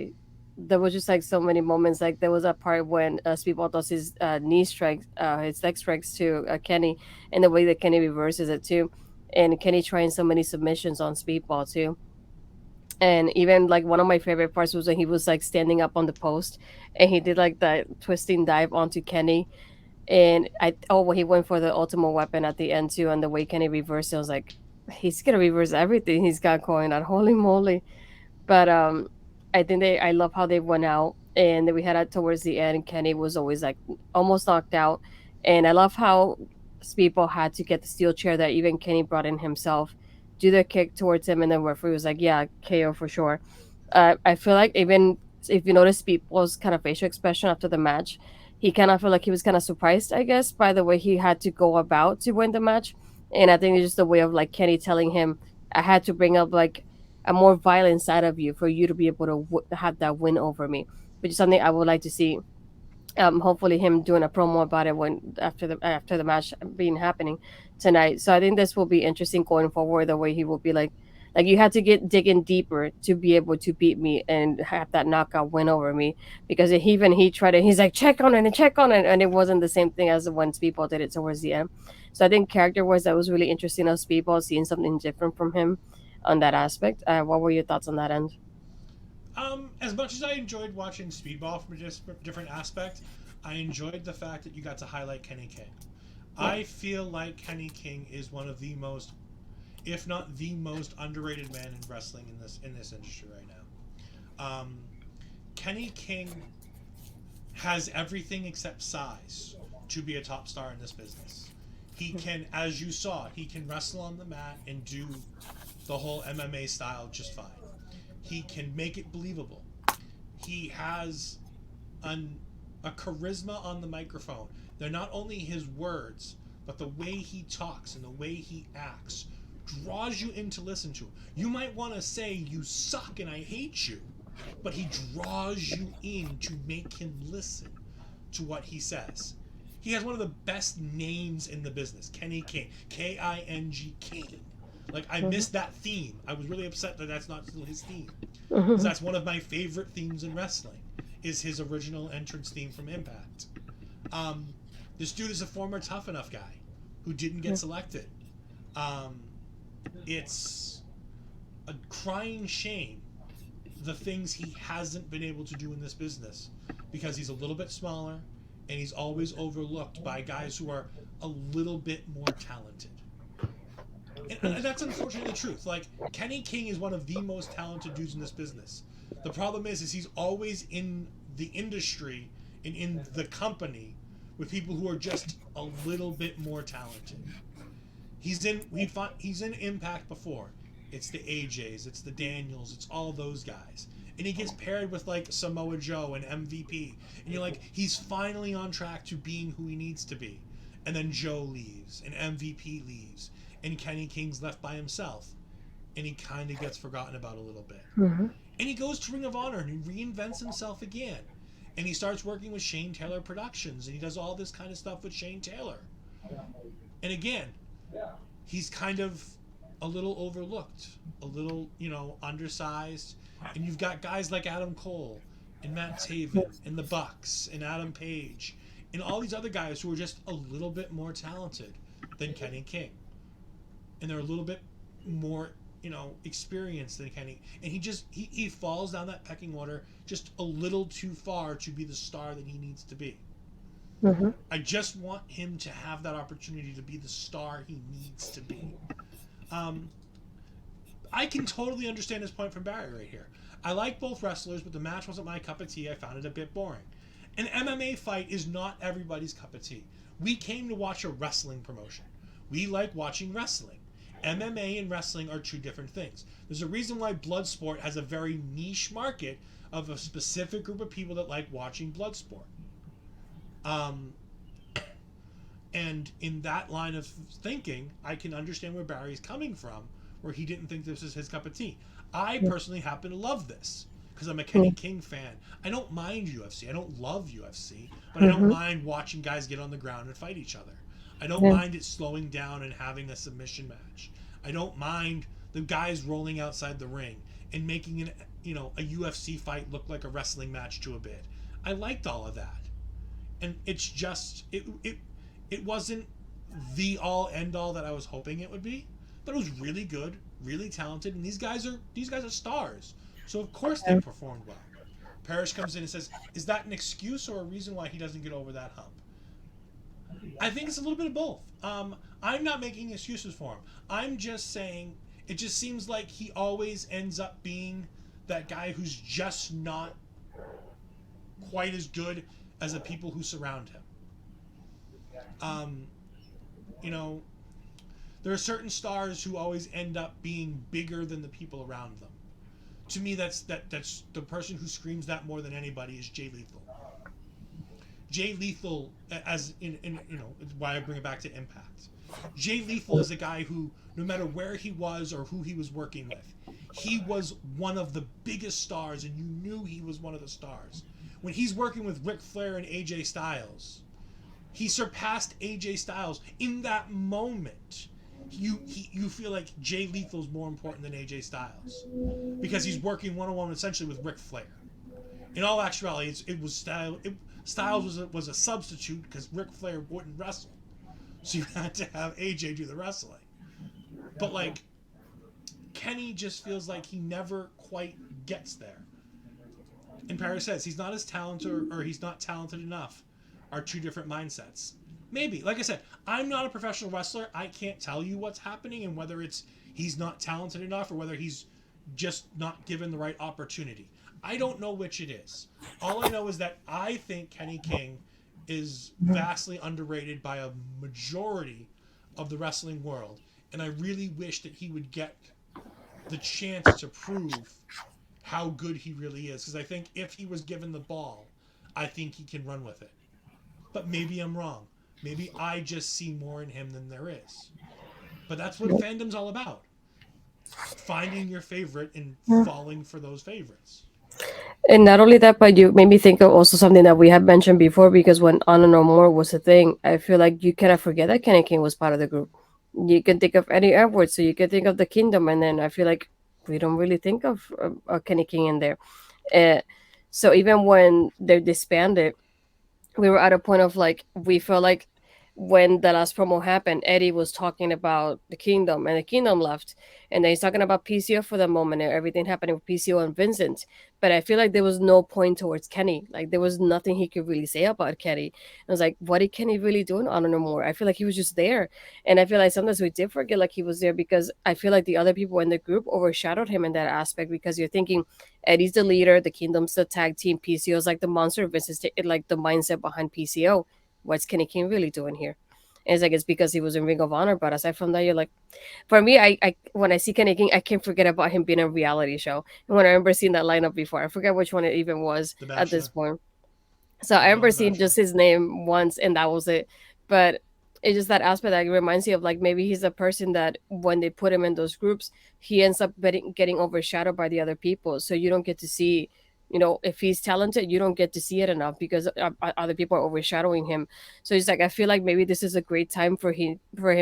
there was just like so many moments. Like there was a part when Speedball does his knee strikes, his leg strikes to Kenny, and the way that Kenny reverses it too, and Kenny trying so many submissions on Speedball too. And even like one of my favorite parts was when he was like standing up on the post, and he did like that twisting dive onto Kenny, and when he went for the ultimate weapon at the end too, and the way Kenny reversed it, I was like, he's gonna reverse everything he's got going on. Holy moly! But I think I love how they went out, and then we had it towards the end. Kenny was always like almost knocked out, and I love how Speedball had to get the steel chair that even Kenny brought in himself, do the kick towards him, and then referee was like, "Yeah, KO for sure." I feel like even if you notice Speedball's kind of facial expression after the match, he kind of felt like he was kind of surprised, I guess, by the way he had to go about to win the match, and I think it's just a way of like Kenny telling him, "I had to bring up like a more violent side of you for you to be able to have that win over me," which is something I would like to see. Hopefully him doing a promo about it when after the match being happening tonight. So I think this will be interesting going forward. The way he will be like you had to get digging deeper to be able to beat me and have that knockout win over me, because he tried it. He's like check on it and check on it, and it wasn't the same thing as when Speedball did it towards the end. So I think character wise that was really interesting of Speedball, seeing something different from him on that aspect. What were your thoughts on that end? As much as I enjoyed watching Speedball from a different aspect, I enjoyed the fact that you got to highlight Kenny King. Yeah. I feel like Kenny King is one of the most, if not the most underrated man in wrestling in this industry right now. Kenny King has everything except size to be a top star in this business. He can, as you saw, he can wrestle on the mat and do the whole MMA style just fine. He can make it believable. He has a charisma on the microphone. They're not only his words, but the way he talks and the way he acts draws you in to listen to him. You might want to say, you suck and I hate you, but he draws you in to make him listen to what he says. He has one of the best names in the business, Kenny King. K-I-N-G King. Like, I missed that theme. I was really upset that that's not still his theme. Because that's one of my favorite themes in wrestling, is his original entrance theme from Impact. This dude is a former Tough Enough guy who didn't get selected. It's a crying shame the things he hasn't been able to do in this business, because he's a little bit smaller and he's always overlooked by guys who are a little bit more talented. And that's unfortunately the truth. Like, Kenny King is one of the most talented dudes in this business, The problem is he's always in the industry and in the company with people who are just a little bit more talented. He's in Impact before. It's the AJs, it's the Daniels, it's all those guys. And he gets paired with like Samoa Joe and MVP. And you're like, he's finally on track to being who he needs to be. And then Joe leaves, and MVP leaves, and Kenny King's left by himself. And he kind of gets forgotten about a little bit. Mm-hmm. And he goes to Ring of Honor and he reinvents himself again. And he starts working with Shane Taylor Productions, and he does all this kind of stuff with Shane Taylor. And again, he's kind of a little overlooked, a little, undersized. And you've got guys like Adam Cole and Matt Taven and the Bucks and Adam Page and all these other guys who are just a little bit more talented than Kenny King. And they're a little bit more, experienced than Kenny. And he falls down that pecking order just a little too far to be the star that he needs to be. Mm-hmm. I just want him to have that opportunity to be the star he needs to be. I can totally understand his point from Barry right here. I like both wrestlers, but the match wasn't my cup of tea. I found it a bit boring. An MMA fight is not everybody's cup of tea. We came to watch a wrestling promotion. We like watching wrestling. MMA and wrestling are two different things. There's a reason why Bloodsport has a very niche market of a specific group of people that like watching Bloodsport. And in that line of thinking, I can understand where Barry's coming from, where he didn't think this was his cup of tea. I personally happen to love this because I'm a Kenny King fan. I don't mind UFC. I don't love UFC, but I don't mind watching guys get on the ground and fight each other. I don't mind it slowing down and having a submission match. I don't mind the guys rolling outside the ring and making a UFC fight look like a wrestling match to a bit. I liked all of that. And it's just it wasn't the all end all that I was hoping it would be, but it was really good, really talented, and these guys are stars. So of course they performed well. Parrish comes in and says, "Is that an excuse or a reason why he doesn't get over that hump?" I think it's a little bit of both. I'm not making excuses for him. I'm just saying it just seems like he always ends up being that guy who's just not quite as good as the people who surround him. There are certain stars who always end up being bigger than the people around them. To me, that's the person who screams that more than anybody is Jay Lethal. Jay Lethal, as in why I bring it back to Impact. Jay Lethal is a guy who, no matter where he was or who he was working with, he was one of the biggest stars, and you knew he was one of the stars. When he's working with Ric Flair and AJ Styles, he surpassed AJ Styles in that moment. You feel like Jay Lethal's more important than AJ Styles because he's working one-on-one essentially with Ric Flair. In all actuality, Styles was a substitute because Ric Flair wouldn't wrestle, so you had to have AJ do the wrestling. But like, Kenny just feels like he never quite gets there. And Paris says he's not as talented or he's not talented enough are two different mindsets. Maybe. Like I said, I'm not a professional wrestler. I can't tell you what's happening and whether it's he's not talented enough or whether he's just not given the right opportunity. I don't know which it is. All I know is that I think Kenny King is vastly underrated by a majority of the wrestling world. And I really wish that he would get the chance to prove how good he really is. Because I think if he was given the ball, I think he can run with it. But maybe I'm wrong. Maybe I just see more in him than there is. But that's what fandom's all about. Finding your favorite and falling for those favorites. And not only that, but you made me think of also something that we had mentioned before, because when Honor No More was a thing, I feel like you cannot forget that Kenny King was part of the group. You can think of Eddie Edwards, so you can think of the Kingdom, and then I feel like we don't really think of Kenny King in there. Uh, so even when they disbanded, we were at a point of like, we felt like when the last promo happened, Eddie was talking about the kingdom, and the kingdom left, and then he's talking about PCO for the moment and everything happening with PCO and Vincent. But I feel like there was no point towards Kenny. Like there was nothing he could really say about Kenny. I was like, what did Kenny really do on no more? I feel like he was just there, and I feel like sometimes we did forget like he was there because I feel like the other people in the group overshadowed him in that aspect because you're thinking Eddie's the leader, the kingdom's the tag team, PCO's like the monster, Vincent's like the mindset behind PCO. What's Kenny King really doing here? And it's like it's because he was in Ring of Honor, but aside from that, you're like, for me, I when I see Kenny King, I can't forget about him being a reality show. And when I remember seeing that lineup before, I forget which one it even was The at this Bachelor. point. So I He's on remember The seeing Bachelor. just his name once, and that was it. But it's just that aspect that reminds you of like maybe he's a person that when they put him in those groups, he ends up getting overshadowed by the other people. So you don't get to see, if he's talented, you don't get to see it enough because other people are overshadowing him. So it's like I feel like maybe this is a great time for him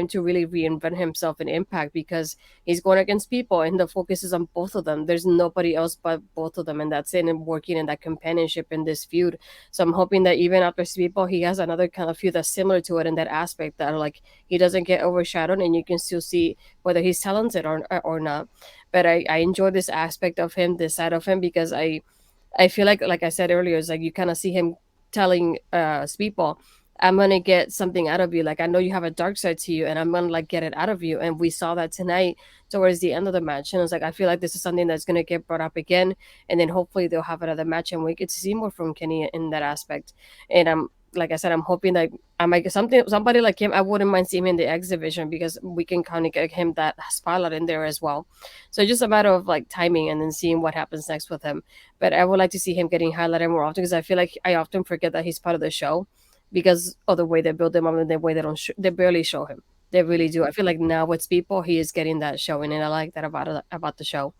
to really reinvent himself in Impact because he's going against people, and the focus is on both of them. There's nobody else but both of them, and that's it. And working in that companionship in this feud, so I'm hoping that even after Speedball, he has another kind of feud that's similar to it in that aspect that like he doesn't get overshadowed and you can still see whether he's talented or not. But I enjoy this aspect of him, this side of him, because I feel like I said earlier, it's like you kind of see him telling Speedball, I'm gonna get something out of you. Like I know you have a dark side to you, and I'm gonna like get it out of you. And we saw that tonight towards the end of the match. And I was like, I feel like this is something that's gonna get brought up again, and then hopefully they'll have another match, and we get to see more from Kenny in that aspect. And I'm like I said, I'm hoping that I might get somebody like him. I wouldn't mind seeing him in the X division because we can kind of get him that spotlight in there as well. So just a matter of like timing and then seeing what happens next with him. But I would like to see him getting highlighted more often because I feel like I often forget that he's part of the show because of the way they build him up and the way they barely show him. They really do. I feel like now with people, he is getting that showing, and I like that about the show.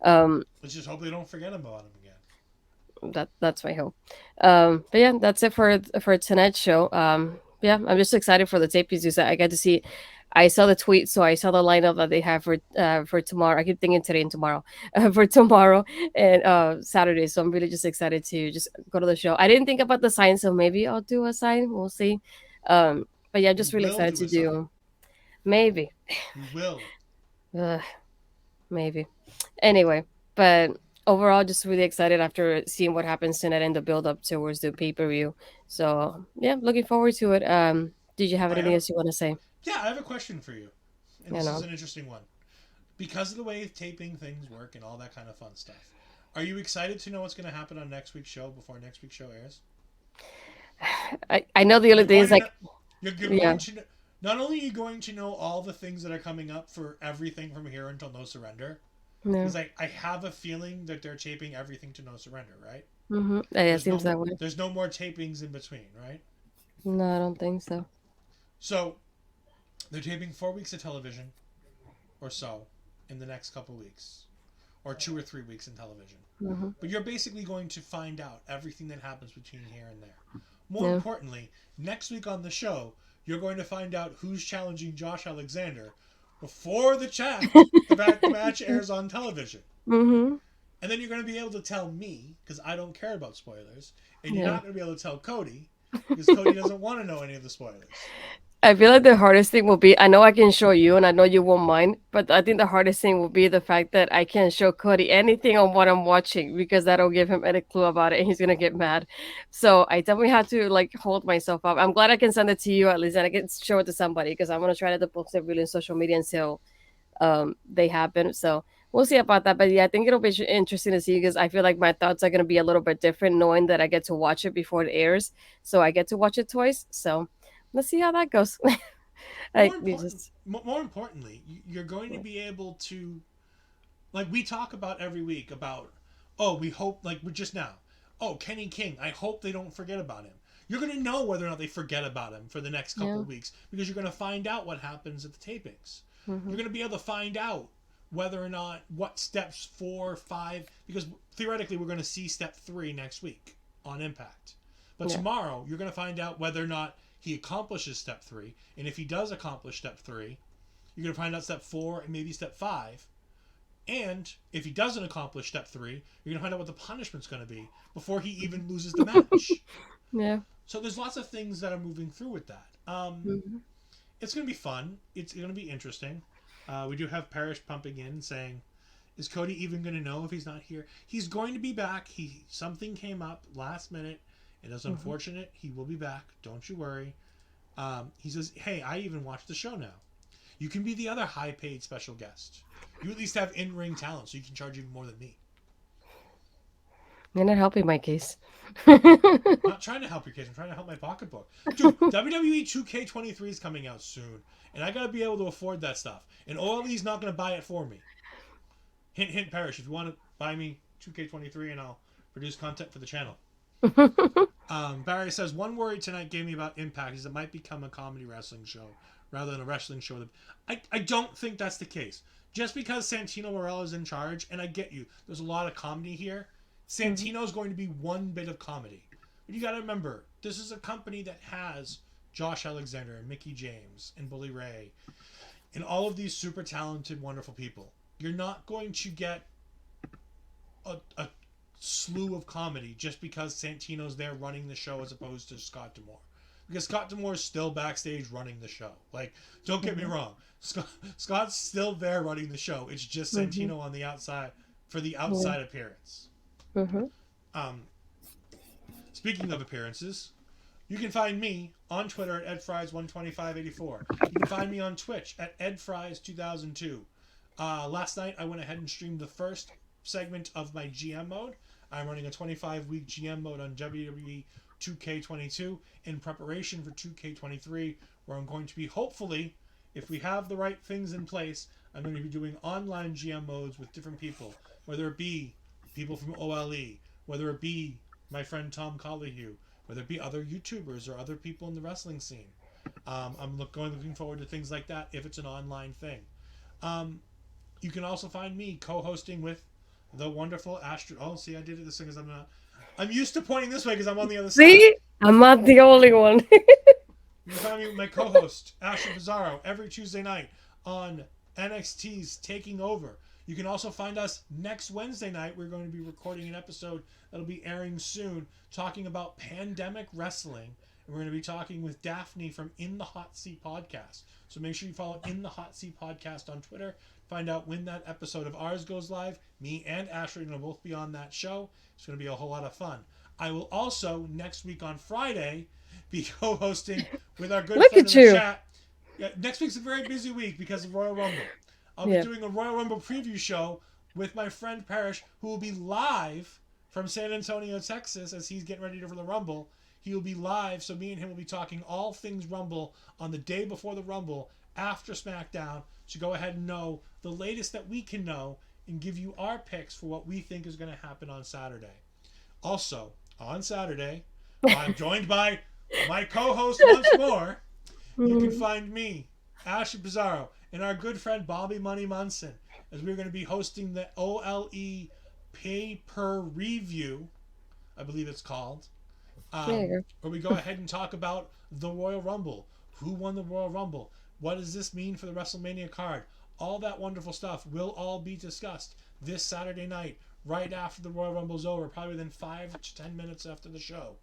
Um, Let's just hope they don't forget about him again. that's my hope. But yeah, that's it for tonight's show. Yeah, I'm just excited for the tape piece. I get to see. I saw the tweet, so I saw the lineup that they have for tomorrow. I keep thinking today and tomorrow, for tomorrow and Saturday. So I'm really just excited to just go to the show. I didn't think about the sign, so maybe I'll do a sign. We'll see. But yeah, You just really will excited do to a sign. do maybe. You will. Ugh, maybe. Anyway, but overall, just really excited after seeing what happens tonight and the build up towards the pay per view. So yeah, looking forward to it. Did you have I anything have a else you want to say? Yeah, I have a question for you, and You this is know, an interesting one because of the way taping things work and all that kind of fun stuff. Are you excited to know what's going to happen on next week's show before next week's show airs? I know the only You're thing going is to know. like You're yeah, going to know. Not only are you going to know all the things that are coming up for everything from here until No Surrender, no, because I have a feeling that they're taping everything to No Surrender, right? yeah, it There's seems that way. no more tapings in between, right? No, I don't think so. So they're taping 4 weeks of television or so in the next couple weeks, or 2 or 3 weeks in television. Hmm. But you're basically going to find out everything that happens between here and there. More Yeah. importantly, next week on the show, you're going to find out who's challenging Josh Alexander before the match airs on television. Hmm. And then you're going to be able to tell me, because I don't care about spoilers, and you're Yeah. not going to be able to tell Cody, because Cody doesn't want to know any of the spoilers. I feel like the hardest thing will be I know I can show you and I know you won't mind, but I think the hardest thing will be the fact that I can't show Cody anything on what I'm watching because that'll give him any clue about it and he's gonna get mad. So I definitely have to like hold myself up. I'm glad I can send it to you at least and I can show it to somebody because I'm gonna try to post it really on social media until they happen. So we'll see about that. But yeah, I think it'll be interesting to see because I feel like my thoughts are gonna be a little bit different knowing that I get to watch it before it airs. So I get to watch it twice. So let's see how that goes. More Like you important, just more importantly, you're going to be able to, like we talk about every week about, oh, we hope, like we're just now, oh, Kenny King, I hope they don't forget about him. You're going to know whether or not they forget about him for the next couple yeah. of weeks because you're going to find out what happens at the tapings. Hmm. You're going to be able to find out whether or not what steps 4, 5, because theoretically we're going to see step 3 next week on Impact. But Yeah. tomorrow you're going to find out whether or not he accomplishes step 3, and if he does accomplish step 3, you're going to find out step 4 and maybe step 5. And if he doesn't accomplish step 3, you're going to find out what the punishment's going to be before he even loses the match. Yeah. So there's lots of things that are moving through with that. Mhm. It's going to be fun. It's going to be interesting. We do have Parrish pumping in saying, "Is Cody even going to know if he's not here?" He's going to be back. Something came up last minute. It is Mhm. unfortunate. He will be back. Don't you worry. He says, "Hey, I even watched the show now. You can be the other high-paid special guest. You at least have in-ring talent, so you can charge even more than me." You're not helping my case. I'm not trying to help your case. I'm trying to help my pocketbook. Dude, WWE 2K23 is coming out soon, and I gotta be able to afford that stuff. And OLE's not gonna buy it for me. Hint, hint, Parish. If you want to buy me 2K23, and I'll produce content for the channel. Barry says, one worry tonight gave me about Impact is it might become a comedy wrestling show rather than a wrestling show. I don't think that's the case. Just because Santino Morella is in charge, and I get you, there's a lot of comedy here. Santino's going to be one bit of comedy. But you got to remember, this is a company that has Josh Alexander and Mickie James and Bully Ray and all of these super talented, wonderful people. You're not going to get a slew of comedy just because Santino's there running the show as opposed to Scott D'Amore. Because Scott D'Amore is still backstage running the show. Like, don't get me wrong. Scott's still there running the show. It's just Mhm. Santino on the outside for the outside appearance. Mhm. Um, Speaking of appearances, you can find me on Twitter at EdFries12584. You can find me on Twitch at EdFries2002. Last night I went ahead and streamed the first segment of my GM mode. I'm running a 25-week GM mode on WWE 2K22 in preparation for 2K23, where I'm going to be hopefully, if we have the right things in place, I'm going to be doing online GM modes with different people, whether it be people from OLE, whether it be my friend Tom Collihu, whether it be other YouTubers or other people in the wrestling scene. I'm looking forward to things like that if it's an online thing. Um, you can also find me co-hosting with the wonderful Astrid. Oh, see, I did it this thing because I'm not. I'm used to pointing this way because I'm on the other side. See, I'm not the only one. You can find me with my co-host Astrid Pizarro every Tuesday night on NXT's Taking Over. You can also find us next Wednesday night. We're going to be recording an episode that'll be airing soon, talking about pandemic wrestling. And we're going to be talking with Daphne from In the Hot Seat Podcast. So make sure you follow In the Hot Seat Podcast on Twitter. Find out when that episode of ours goes live. Me and Ashley are going to both be on that show. It's going to be a whole lot of fun. I will also, next week on Friday, be co-hosting with our good Look friend at in the you. chat. Yeah, next week's a very busy week because of Royal Rumble. I'll be Yeah. doing a Royal Rumble preview show with my friend Parrish, who will be live from San Antonio, Texas, as he's getting ready for the Rumble. He will be live, so me and him will be talking all things Rumble on the day before the Rumble, after SmackDown, to go ahead and know the latest that we can know and give you our picks for what we think is going to happen on Saturday. Also, on Saturday, I'm joined by my co-host once more. You can Mhm. find me, Ashley Pizarro, and our good friend Bobby Money Munson, as we're going to be hosting the OLE pay-per-review, I believe it's called, There you where we go ahead and talk about the Royal Rumble. Who won the Royal Rumble? What does this mean for the WrestleMania card? All that wonderful stuff will all be discussed this Saturday night, right after the Royal Rumble's over, probably within 5 to 10 minutes after the show.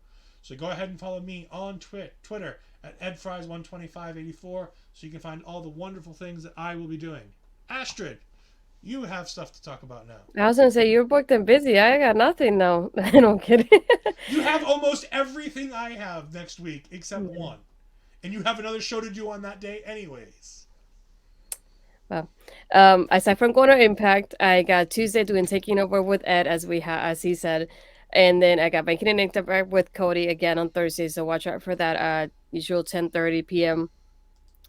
So go ahead and follow me on Twitter at EdFries12584 so you can find all the wonderful things that I will be doing. Astrid, you have stuff to talk about now. go. I was gonna say you're booked and busy. I got nothing now. No kidding. You have almost everything I have next week except Yeah. one. And you have another show to do on that day, anyways. Well, aside from going to Impact, I got Tuesday doing Taking Over with Ed, as he said, and then I got Banking and Impact with Cody again on Thursday. So watch out for that. Usual 10:30 p.m.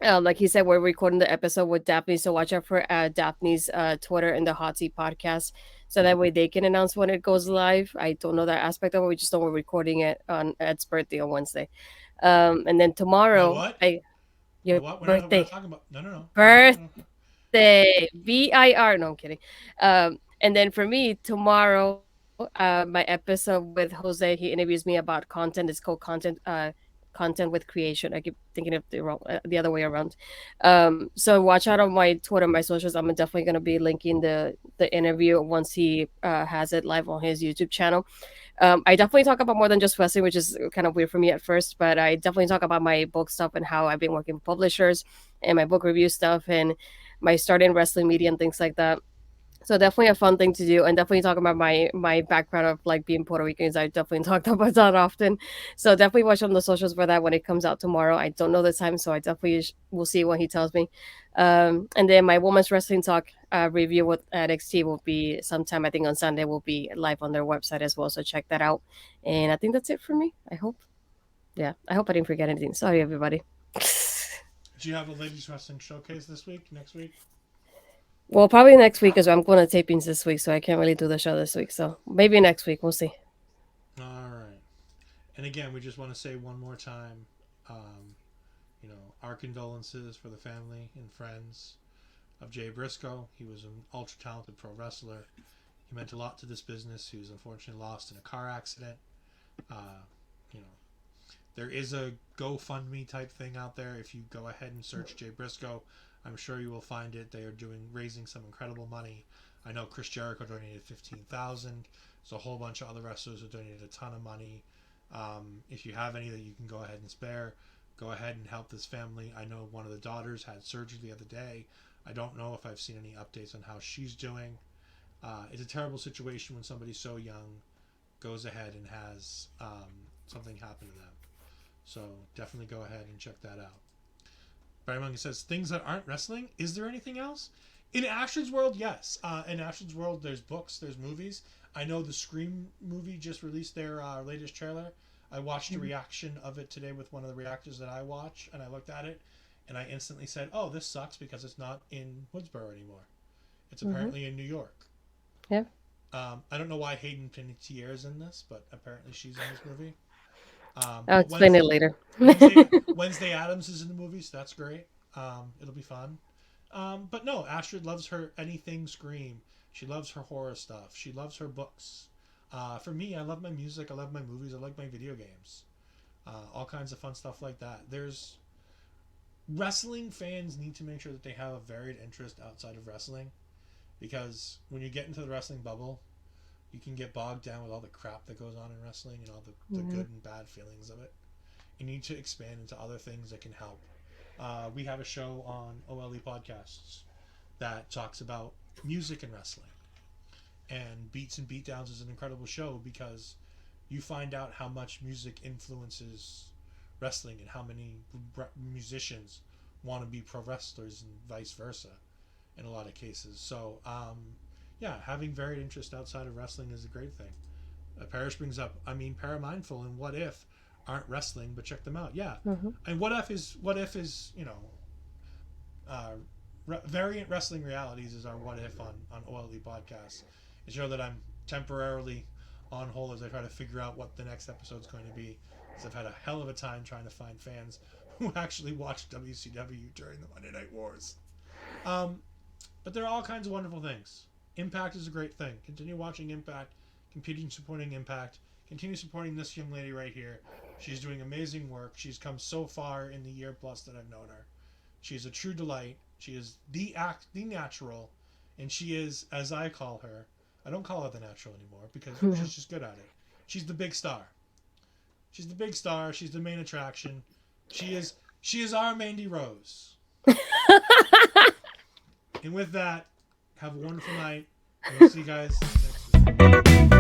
Like he said, we're recording the episode with Daphne, so watch out for Daphne's Twitter and the Hot Seat podcast, so that way they can announce when it goes live. I don't know that aspect of it. We just know we're recording it on Ed's birthday on Wednesday, and then My tomorrow, what? My your what? We're not birthday, talking about. No, no, no, no, no, no. birthday, VIR. No, I'm kidding. And then for me tomorrow, my episode with Jose, he interviews me about content. It's called content with creation. I keep thinking of the other way around. So watch out on my Twitter, my socials. I'm definitely gonna be linking the interview once he has it live on his YouTube channel. I definitely talk about more than just wrestling, which is kind of weird for me at first, but I definitely talk about my book stuff and how I've been working with publishers and my book review stuff and my start in wrestling media and things like that. So definitely a fun thing to do, and definitely talk about my background of like being Puerto Rican. I definitely talked about that often. So definitely watch on the socials for that when it comes out tomorrow. I don't know the time, so I definitely will see when he tells me. And then my women's wrestling talk review with NXT will be sometime. I think on Sunday will be live on their website as well. So check that out. And I think that's it for me. I hope. Yeah, I hope I didn't forget anything. Sorry, everybody. Do you have a ladies wrestling showcase this week? Next week? Well, probably next week as well. I'm going to tapings this week, so I can't really do the show this week. So maybe next week. We'll see. All right. And again, we just want to say one more time, um, our condolences for the family and friends of Jay Briscoe. He was an ultra talented pro wrestler. He meant a lot to this business. He was unfortunately lost in a car accident. Uh, you know, there is a GoFundMe type thing out there. If you go ahead and search Jay Briscoe, I'm sure you will find it. They are raising some incredible money. I know Chris Jericho donated $15,000. There's a whole bunch of other wrestlers who donated a ton of money. If you have any that you can go ahead and spare, go ahead and help this family. I know one of the daughters had surgery the other day. I don't know if I've seen any updates on how she's doing. It's a terrible situation when somebody so young goes ahead and has something happen to them. So definitely go ahead and check that out. Barry Monkey says, things that aren't wrestling? Is there anything else? In Astrid's world, yes. In Astrid's world, there's books, there's movies. I know the Scream movie just released their latest trailer. I watched a reaction of it today with one of the reactors that I watch, and I looked at it, and I instantly said, oh, this sucks because it's not in Woodsboro anymore. It's apparently in New York. Yeah. I don't know why Hayden Panettiere is in this, but apparently she's in this movie. I'll explain it later. Wednesday Addams is in the movie, so that's great. It'll be fun. But no, Astrid loves her anything Scream. She loves her horror stuff. She loves her books. For me, I love my music. I love my movies. I like my video games. All kinds of fun stuff like that. There's wrestling fans need to make sure that they have a varied interest outside of wrestling, because when you get into the wrestling bubble, you can get bogged down with all the crap that goes on in wrestling and all the good and bad feelings of it. You need to expand into other things that can help. We have a show on OLE Podcasts that talks about music and wrestling. And Beats and Beatdowns is an incredible show because you find out how much music influences wrestling and how many musicians want to be pro wrestlers and vice versa in a lot of cases. So, having varied interest outside of wrestling is a great thing. Parrish brings up, Paramindful and What If aren't wrestling, but check them out. Yeah. And What If is Variant Wrestling Realities is our What If on OLE Podcast. A show that I'm temporarily on hold as I try to figure out what the next episode's going to be, because I've had a hell of a time trying to find fans who actually watch WCW during the Monday Night Wars. But there are all kinds of wonderful things. Impact is a great thing. Continue watching Impact. Continue supporting Impact. Continue supporting this young lady right here. She's doing amazing work. She's come so far in the year plus that I've known her. She's a true delight. She is the natural, and she is, as I call her, I don't call her the natural anymore because she's just good at it. She's the big star. She's the big star. She's the main attraction. She is our Mandy Rose. And with that, have a wonderful night. And we'll see you guys next week.